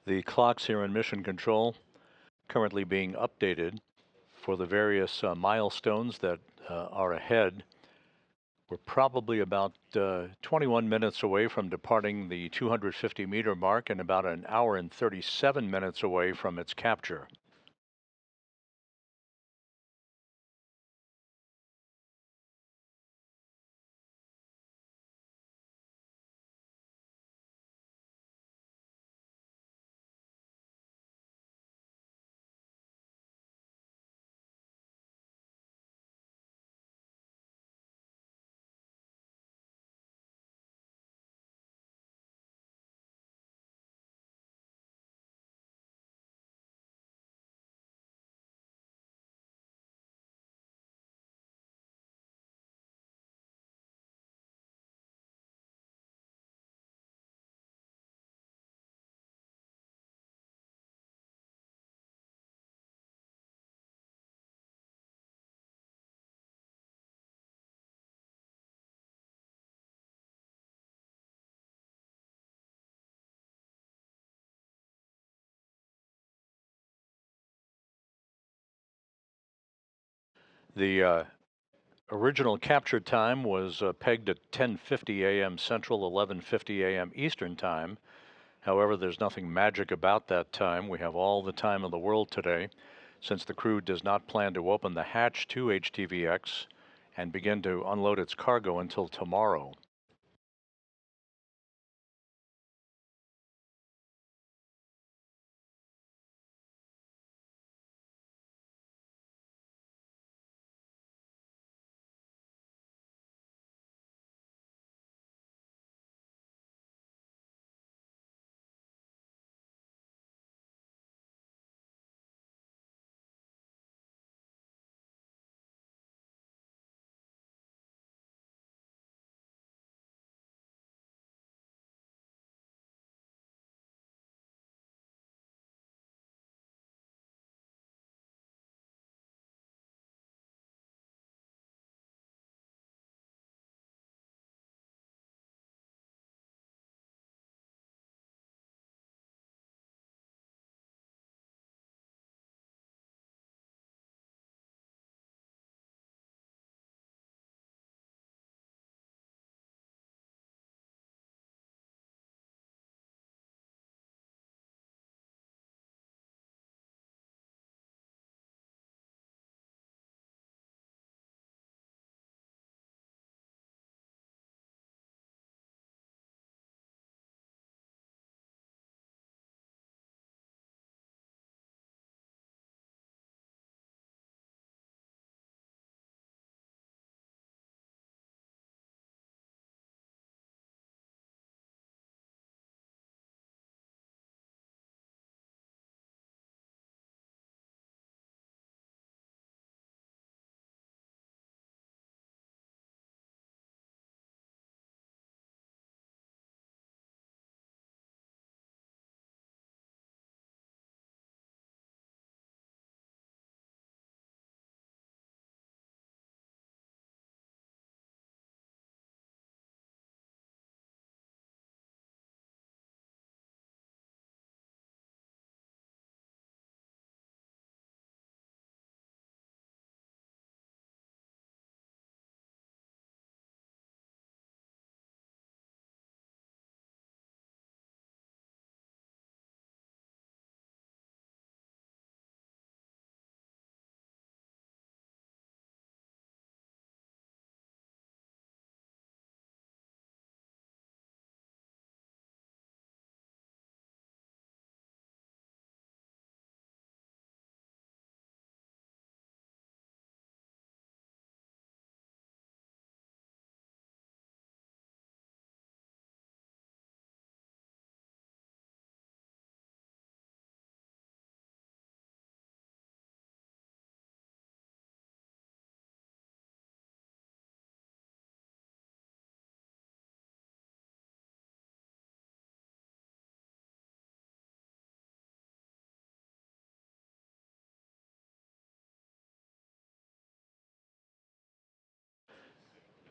Speaker 1: The clocks here in Mission Control currently being updated for the various milestones that are ahead. We're probably about 21 minutes away from departing the 250-meter mark and about an hour and 37 minutes away from its capture. The original capture time was pegged at 10:50 a.m. Central, 11:50 a.m. Eastern Time. However, there's nothing magic about that time. We have all the time in the world today, since the crew does not plan to open the hatch to HTVX and begin to unload its cargo until tomorrow.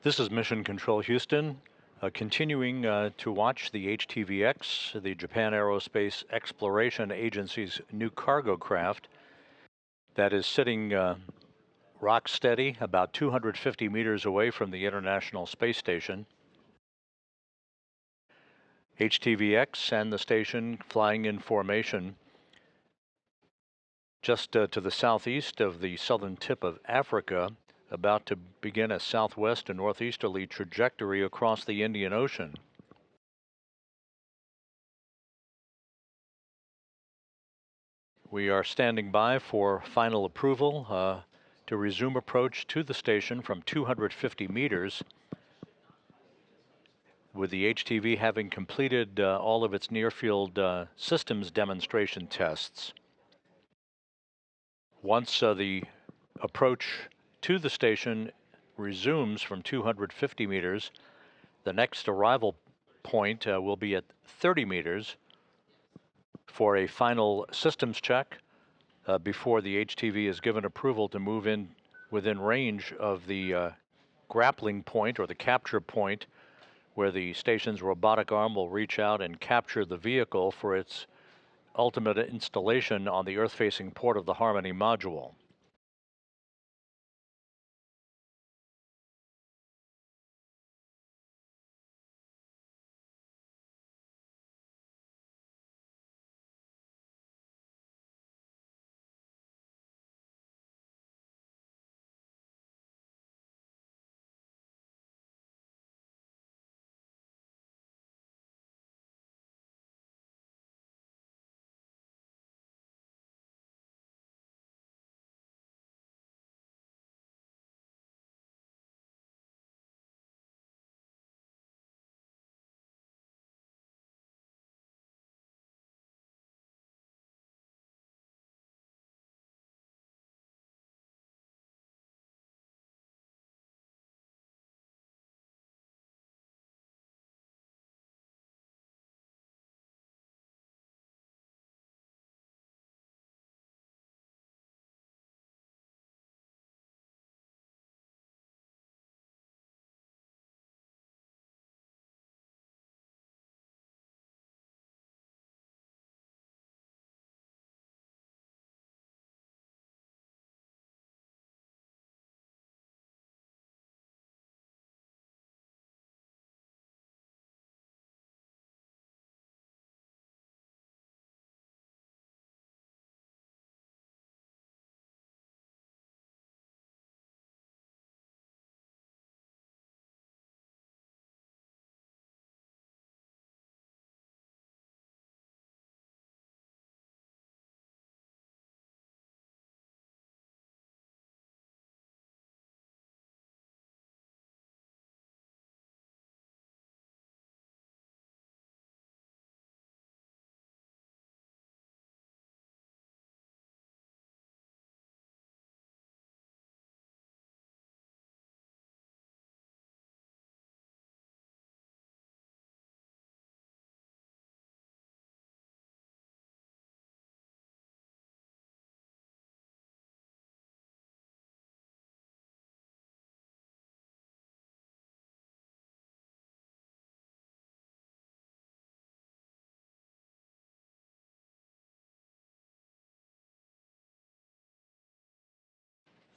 Speaker 1: This is Mission Control Houston, continuing to watch the HTVX, the Japan Aerospace Exploration Agency's new cargo craft that is sitting rock steady about 250 meters away from the International Space Station. HTVX and the station flying in formation just to the southeast of the southern tip of Africa, about to begin a southwest to northeasterly trajectory across the Indian Ocean. We are standing by for final approval to resume approach to the station from 250 meters, with the HTV having completed all of its near-field systems demonstration tests. Once the approach to the station resumes from 250 meters, the next arrival point will be at 30 meters for a final systems check before the HTV is given approval to move in within range of the grappling point or the capture point, where the station's robotic arm will reach out and capture the vehicle for its ultimate installation on the Earth-facing port of the Harmony module.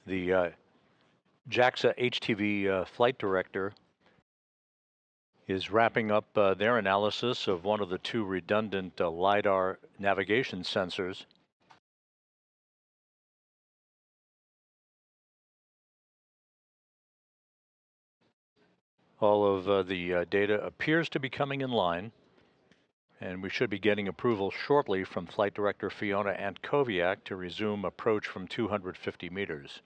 Speaker 1: The JAXA HTV flight director is wrapping up their analysis of one of the two redundant LiDAR navigation sensors. All of the data appears to be coming in line, and we should be getting approval shortly from Flight Director Fiona Antkowiak to resume approach from 250 meters.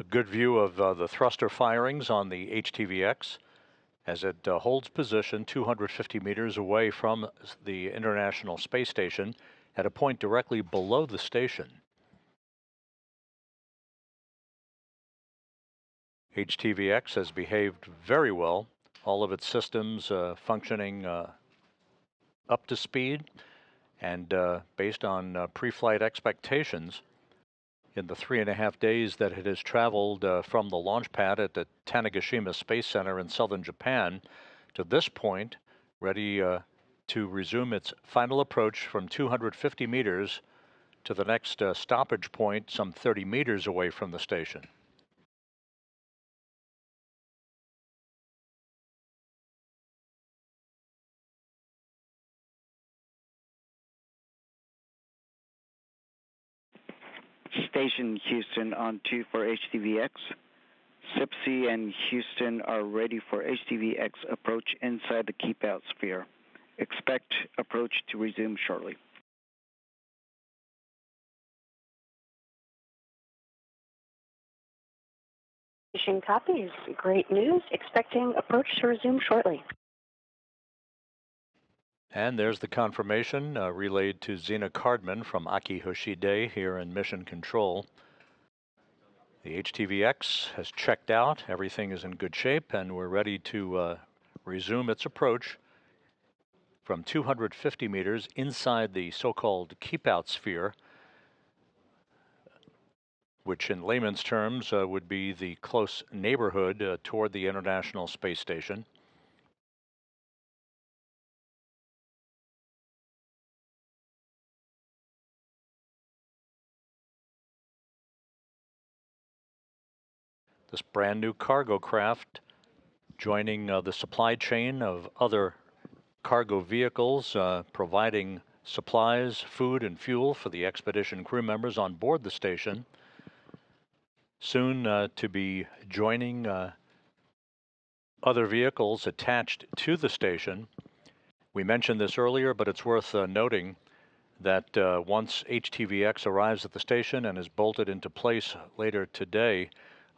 Speaker 1: A good view of the thruster firings on the HTVX as it holds position 250 meters away from the International Space Station at a point directly below the station. HTVX has behaved very well, all of its systems functioning up to speed, and based on pre-flight expectations, in the 3.5 days that it has traveled from the launch pad at the Tanegashima Space Center in southern Japan to this point, ready to resume its final approach from 250 meters to the next stoppage point some 30 meters away from the station.
Speaker 3: Station Houston on 2 for HTVX. SIPC and Houston are ready for HTVX approach inside the keep out sphere. Expect approach to resume shortly.
Speaker 2: Station copies. Great news. Expecting approach to resume shortly.
Speaker 1: And there's the confirmation relayed to Zena Cardman from Aki Hoshide here in Mission Control. The HTVX has checked out, everything is in good shape, and we're ready to resume its approach from 250 meters inside the so-called keep-out sphere, which in layman's terms would be the close neighborhood toward the International Space Station. This brand new cargo craft joining the supply chain of other cargo vehicles, providing supplies, food, and fuel for the expedition crew members on board the station. Soon to be joining other vehicles attached to the station. We mentioned this earlier, but it's worth noting that once HTVX arrives at the station and is bolted into place later today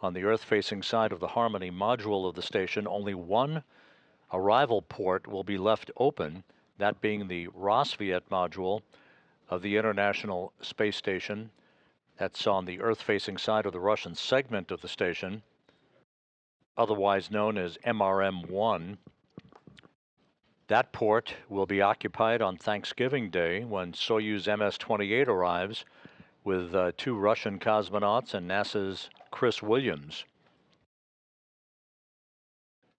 Speaker 1: on the Earth-facing side of the Harmony module of the station, only one arrival port will be left open, that being the Rosviet module of the International Space Station. That's on the Earth-facing side of the Russian segment of the station, otherwise known as MRM-1. That port will be occupied on Thanksgiving Day when Soyuz MS-28 arrives with 2 Russian cosmonauts and NASA's Chris Williams.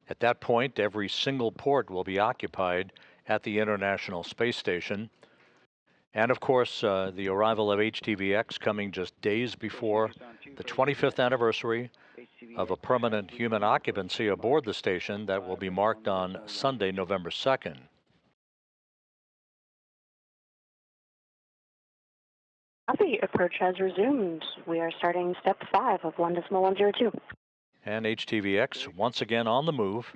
Speaker 1: At that point, every single port will be occupied at the International Space Station. And of course, the arrival of HTVX coming just days before the 25th anniversary of a permanent human occupancy aboard the station that will be marked on Sunday, November 2nd.
Speaker 2: Copy. Approach has resumed. We are starting step 5 of 1.102.
Speaker 1: And HTVX once again on the move,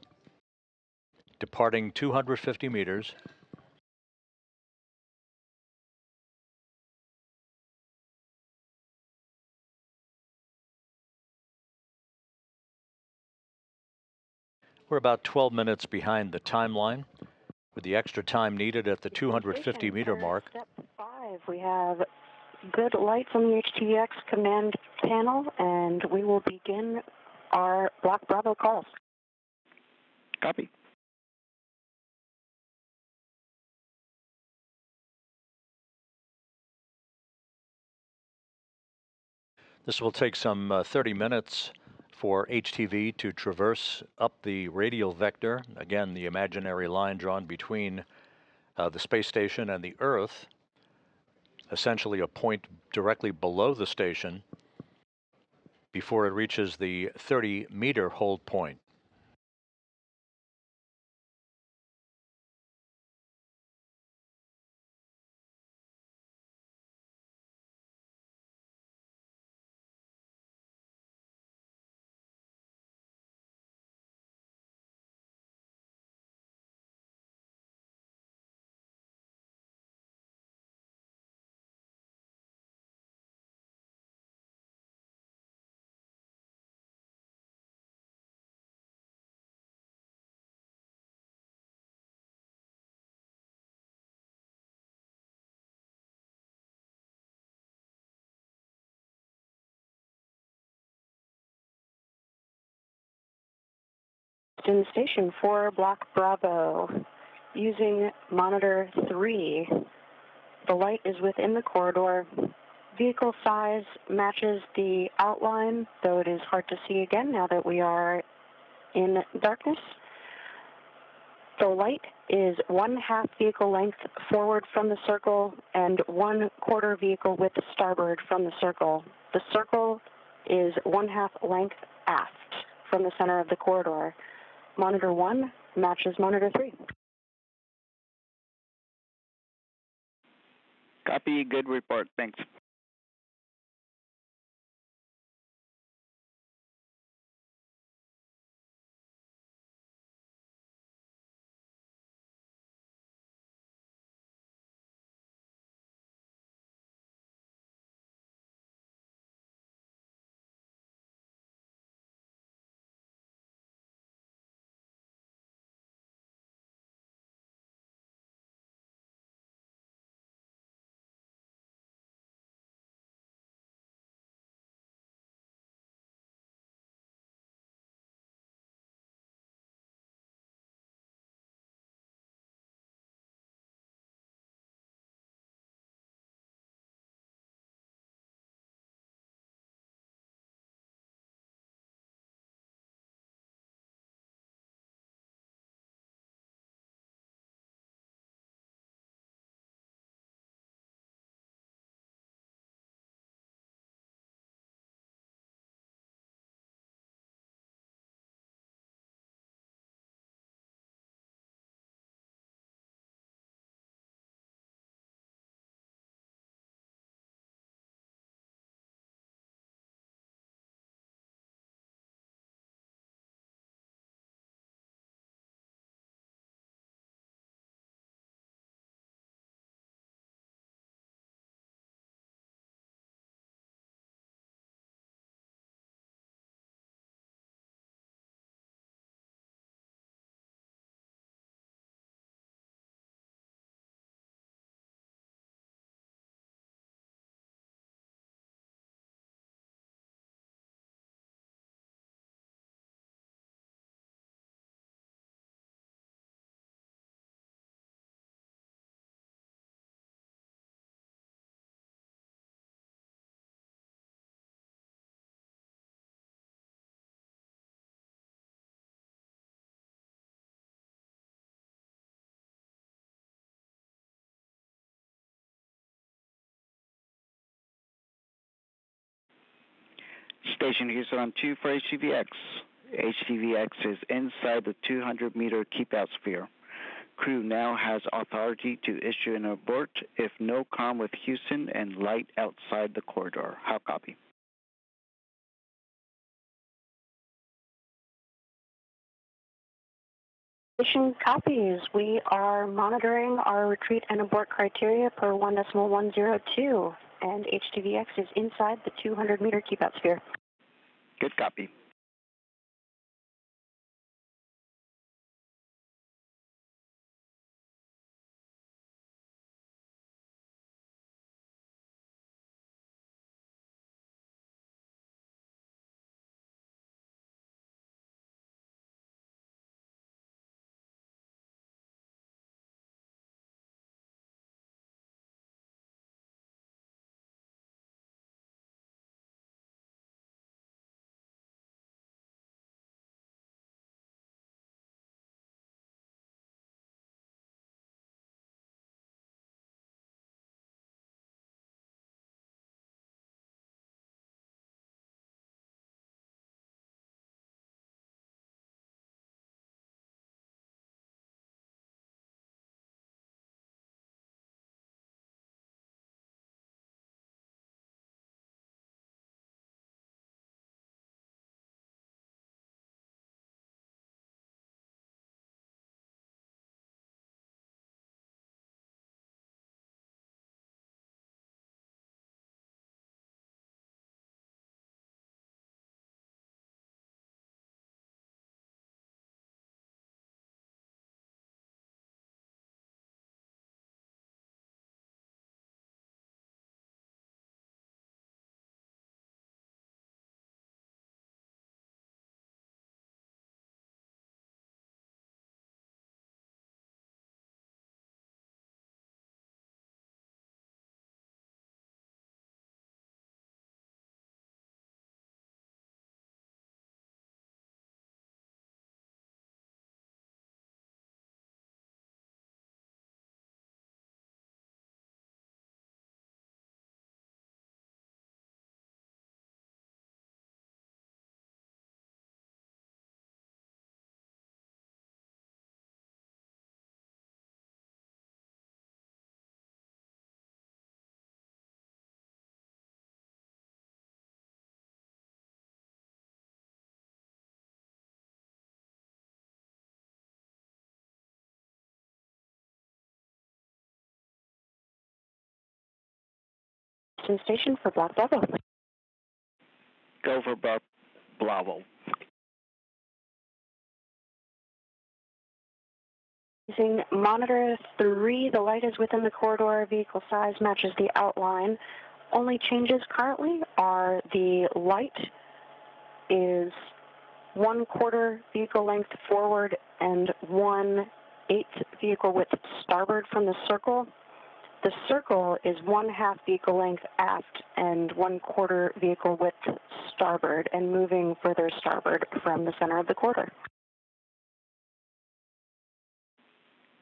Speaker 1: departing 250 meters. We're about 12 minutes behind the timeline, with the extra time needed at the 250 meter mark.
Speaker 2: Step 5, we have good lights on the HTVX command panel, and we will begin our Block Bravo calls.
Speaker 3: Copy.
Speaker 1: This will take some 30 minutes for HTV to traverse up the radial vector, again the imaginary line drawn between the space station and the Earth, essentially a point directly below the station, before it reaches the 30-meter hold point.
Speaker 2: Houston Station for Block Bravo. Using monitor 3, the light is within the corridor. Vehicle size matches the outline, though it is hard to see again now that we are in darkness. The light is 1/2 vehicle length forward from the circle and 1/4 vehicle width starboard from the circle. The circle is 1/2 length aft from the center of the corridor. Monitor 1 matches monitor 3.
Speaker 3: Copy, good report, thanks. Station Houston on 2 for HTVX. HTVX is inside the 200-meter keep-out sphere. Crew now has authority to issue an abort if no comm with Houston and light outside the corridor. How copy?
Speaker 2: Station copies. We are monitoring our retreat and abort criteria per 1.102, and HTVX is inside the 200-meter keep-out sphere.
Speaker 3: Good copy.
Speaker 2: Houston Station for Black Bravo.
Speaker 3: Go for Bravo.
Speaker 2: Using monitor 3, the light is within the corridor. Vehicle size matches the outline. Only changes currently are the light is 1/4 vehicle length forward and 1/8 vehicle width starboard from the circle. The circle is 1/2 vehicle length aft and 1/4 vehicle width starboard and moving further starboard from the center of the corridor.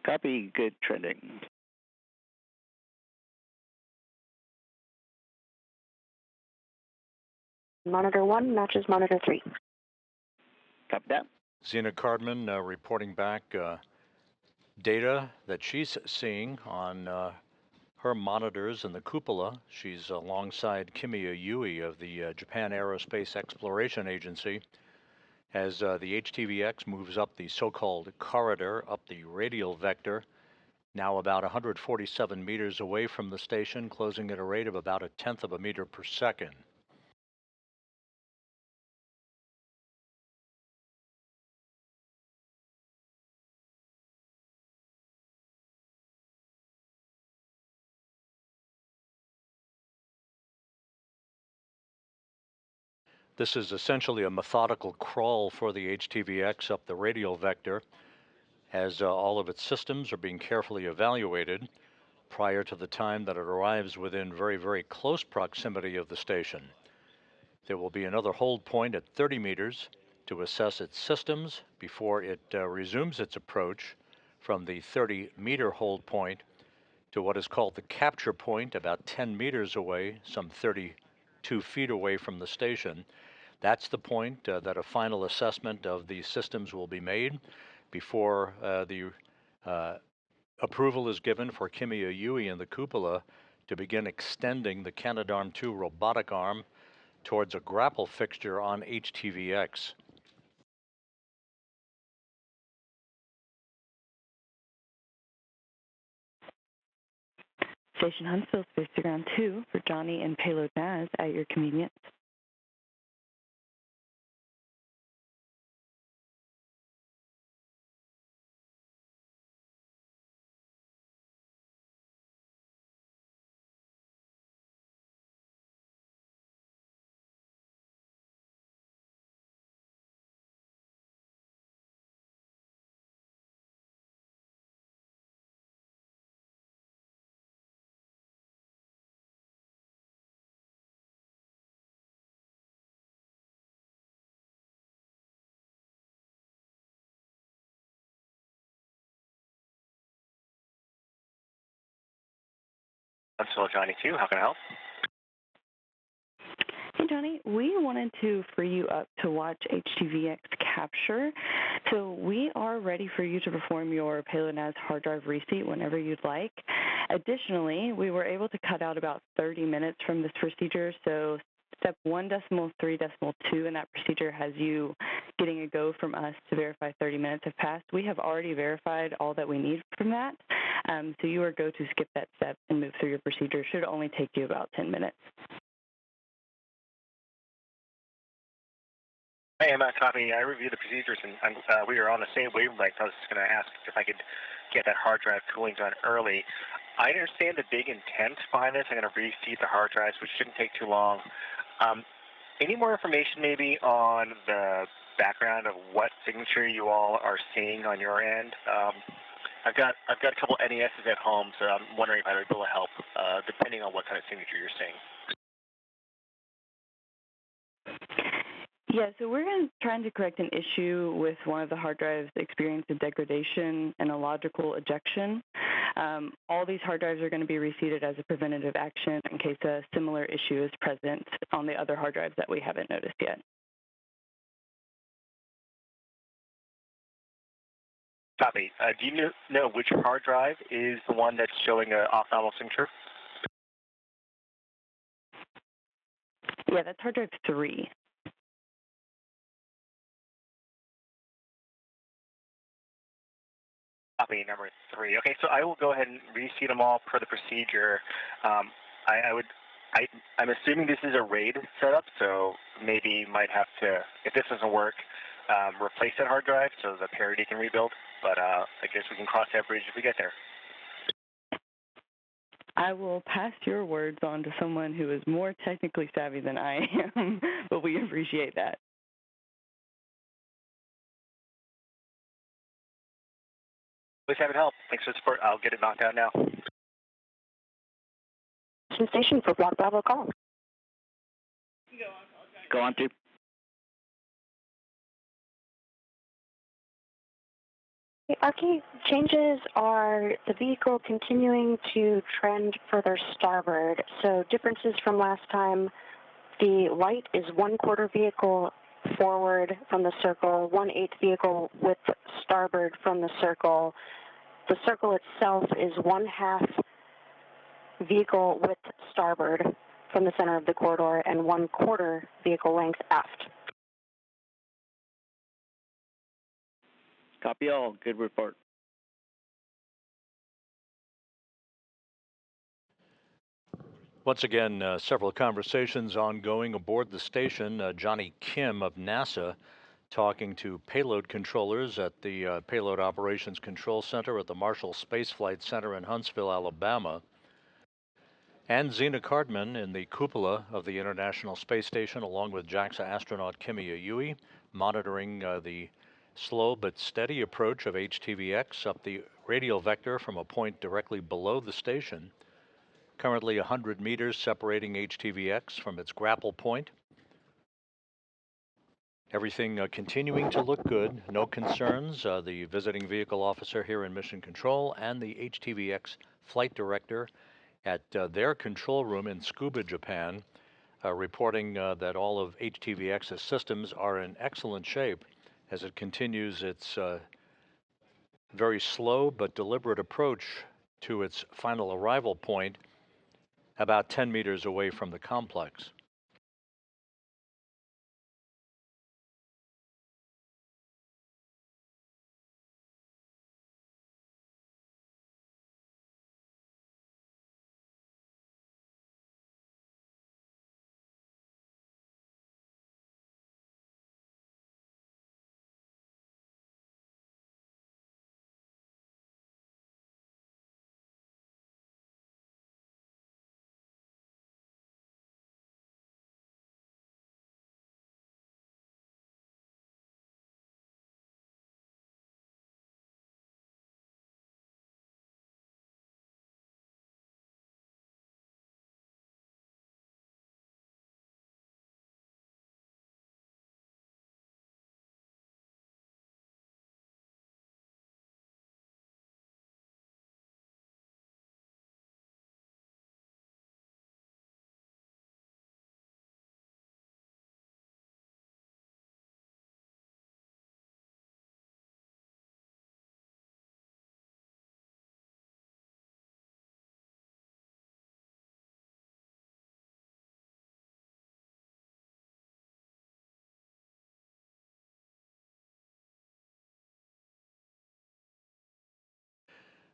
Speaker 3: Copy, good trending.
Speaker 2: Monitor 1 matches monitor 3.
Speaker 3: Copy that.
Speaker 1: Zena Cardman reporting back data that she's seeing on her monitors in the cupola. She's alongside Kimiya Yui of the Japan Aerospace Exploration Agency as the HTVX moves up the so-called corridor, up the radial vector, now about 147 meters away from the station, closing at a rate of about 1/10 of a meter per second. This is essentially a methodical crawl for the HTVX up the radial vector, as all of its systems are being carefully evaluated prior to the time that it arrives within very, very close proximity of the station. There will be another hold point at 30 meters to assess its systems before it resumes its approach from the 30-meter hold point to what is called the capture point, about 10 meters away, some 32 feet away from the station. That's the point that a final assessment of the systems will be made before the approval is given for Kimiya Yui and the cupola to begin extending the Canadarm2 robotic arm towards a grapple fixture on HTVX.
Speaker 4: Station Huntsville, Space to Ground 2 for Johnny and Payload Naz at your convenience.
Speaker 5: Huntsville, Johnny 2, how can I help?
Speaker 4: Hey, Johnny, we wanted to free you up to watch HTVX capture. So we are ready for you to perform your Payload Naz hard drive reseat whenever you'd like. Additionally, we were able to cut out about 30 minutes from this procedure. So step 1.3.2 in that procedure has you getting a go from us to verify 30 minutes have passed. We have already verified all that we need from that. So you are go to skip that step and move through your procedure. Should only take you about 10 minutes.
Speaker 5: Hey, I'm Copy. I reviewed the procedures, and we are on the same wavelength. I was just going to ask if I could get that hard drive cooling done early. I understand the big intent behind this. I'm going to reseat the hard drives, which shouldn't take too long. Any more information maybe on the background of what signature you all are seeing on your end? I've got a couple NESs at home, so I'm wondering if I'd be able to help, depending on what kind of signature you're seeing.
Speaker 4: Yeah, so we're trying to correct an issue with one of the hard drives experienced a degradation and a logical ejection. All these hard drives are going to be reseated as a preventative action in case a similar issue is present on the other hard drives that we haven't noticed yet.
Speaker 5: Copy. Do you know which hard drive is the one that's showing an off-nominal signature?
Speaker 4: Yeah, that's hard drive 3.
Speaker 5: Copy number 3. Okay, so I will go ahead and reseat them all per the procedure. I would I'm assuming this is a RAID setup, so maybe you might have to, if this doesn't work, replace that hard drive so the parity can rebuild. But I guess we can cross that bridge if we get there.
Speaker 4: I will pass your words on to someone who is more technically savvy than I am, but we appreciate that.
Speaker 5: Please have it help. Thanks for the support. I'll get it knocked out now.
Speaker 2: Station for Block Bravo call.
Speaker 3: Go on through.
Speaker 2: Our key changes are the vehicle continuing to trend further starboard. So differences from last time, the light is 1/4 vehicle forward from the circle, 1/8 vehicle with starboard from the circle. The circle itself is 1/2 vehicle with starboard from the center of the corridor and 1/4 vehicle length aft.
Speaker 3: Copy all. Good report.
Speaker 1: Once again, several conversations ongoing aboard the station. Johnny Kim of NASA talking to payload controllers at the Payload Operations Control Center at the Marshall Space Flight Center in Huntsville, Alabama. And Zena Cardman in the cupola of the International Space Station, along with JAXA astronaut Kimi Aoi, monitoring the slow but steady approach of HTVX up the radial vector from a point directly below the station. Currently 100 meters separating HTVX from its grapple point. Everything continuing to look good, no concerns. The visiting vehicle officer here in Mission Control and the HTVX flight director at their control room in Tsukuba, Japan, reporting that all of HTVX's systems are in excellent shape as it continues its very slow but deliberate approach to its final arrival point about 10 meters away from the complex.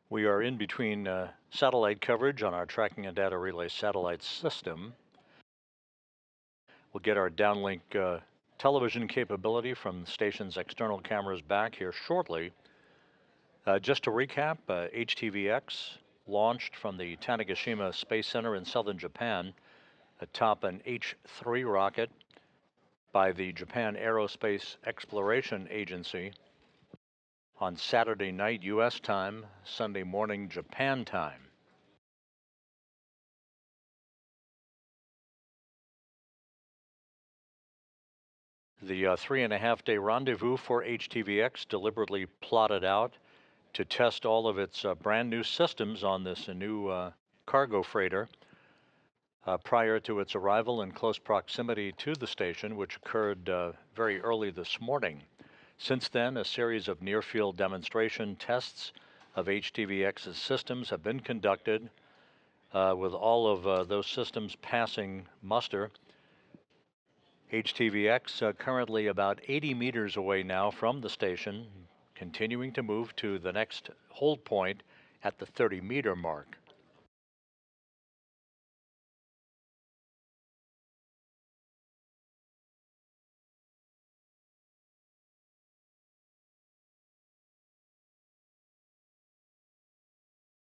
Speaker 1: We are in between satellite coverage on our tracking and data relay satellite system. We'll get our downlink television capability from the station's external cameras back here shortly. Just to recap, HTVX launched from the Tanegashima Space Center in southern Japan atop an H-3 rocket by the Japan Aerospace Exploration Agency on Saturday night U.S. time, Sunday morning Japan time. The 3.5-day rendezvous for HTVX deliberately plotted out to test all of its brand new systems on this new cargo freighter prior to its arrival in close proximity to the station, which occurred very early this morning. Since then, a series of near-field demonstration tests of HTVX's systems have been conducted, with all of those systems passing muster. HTVX currently about 80 meters away now from the station, continuing to move to the next hold point at the 30-meter mark.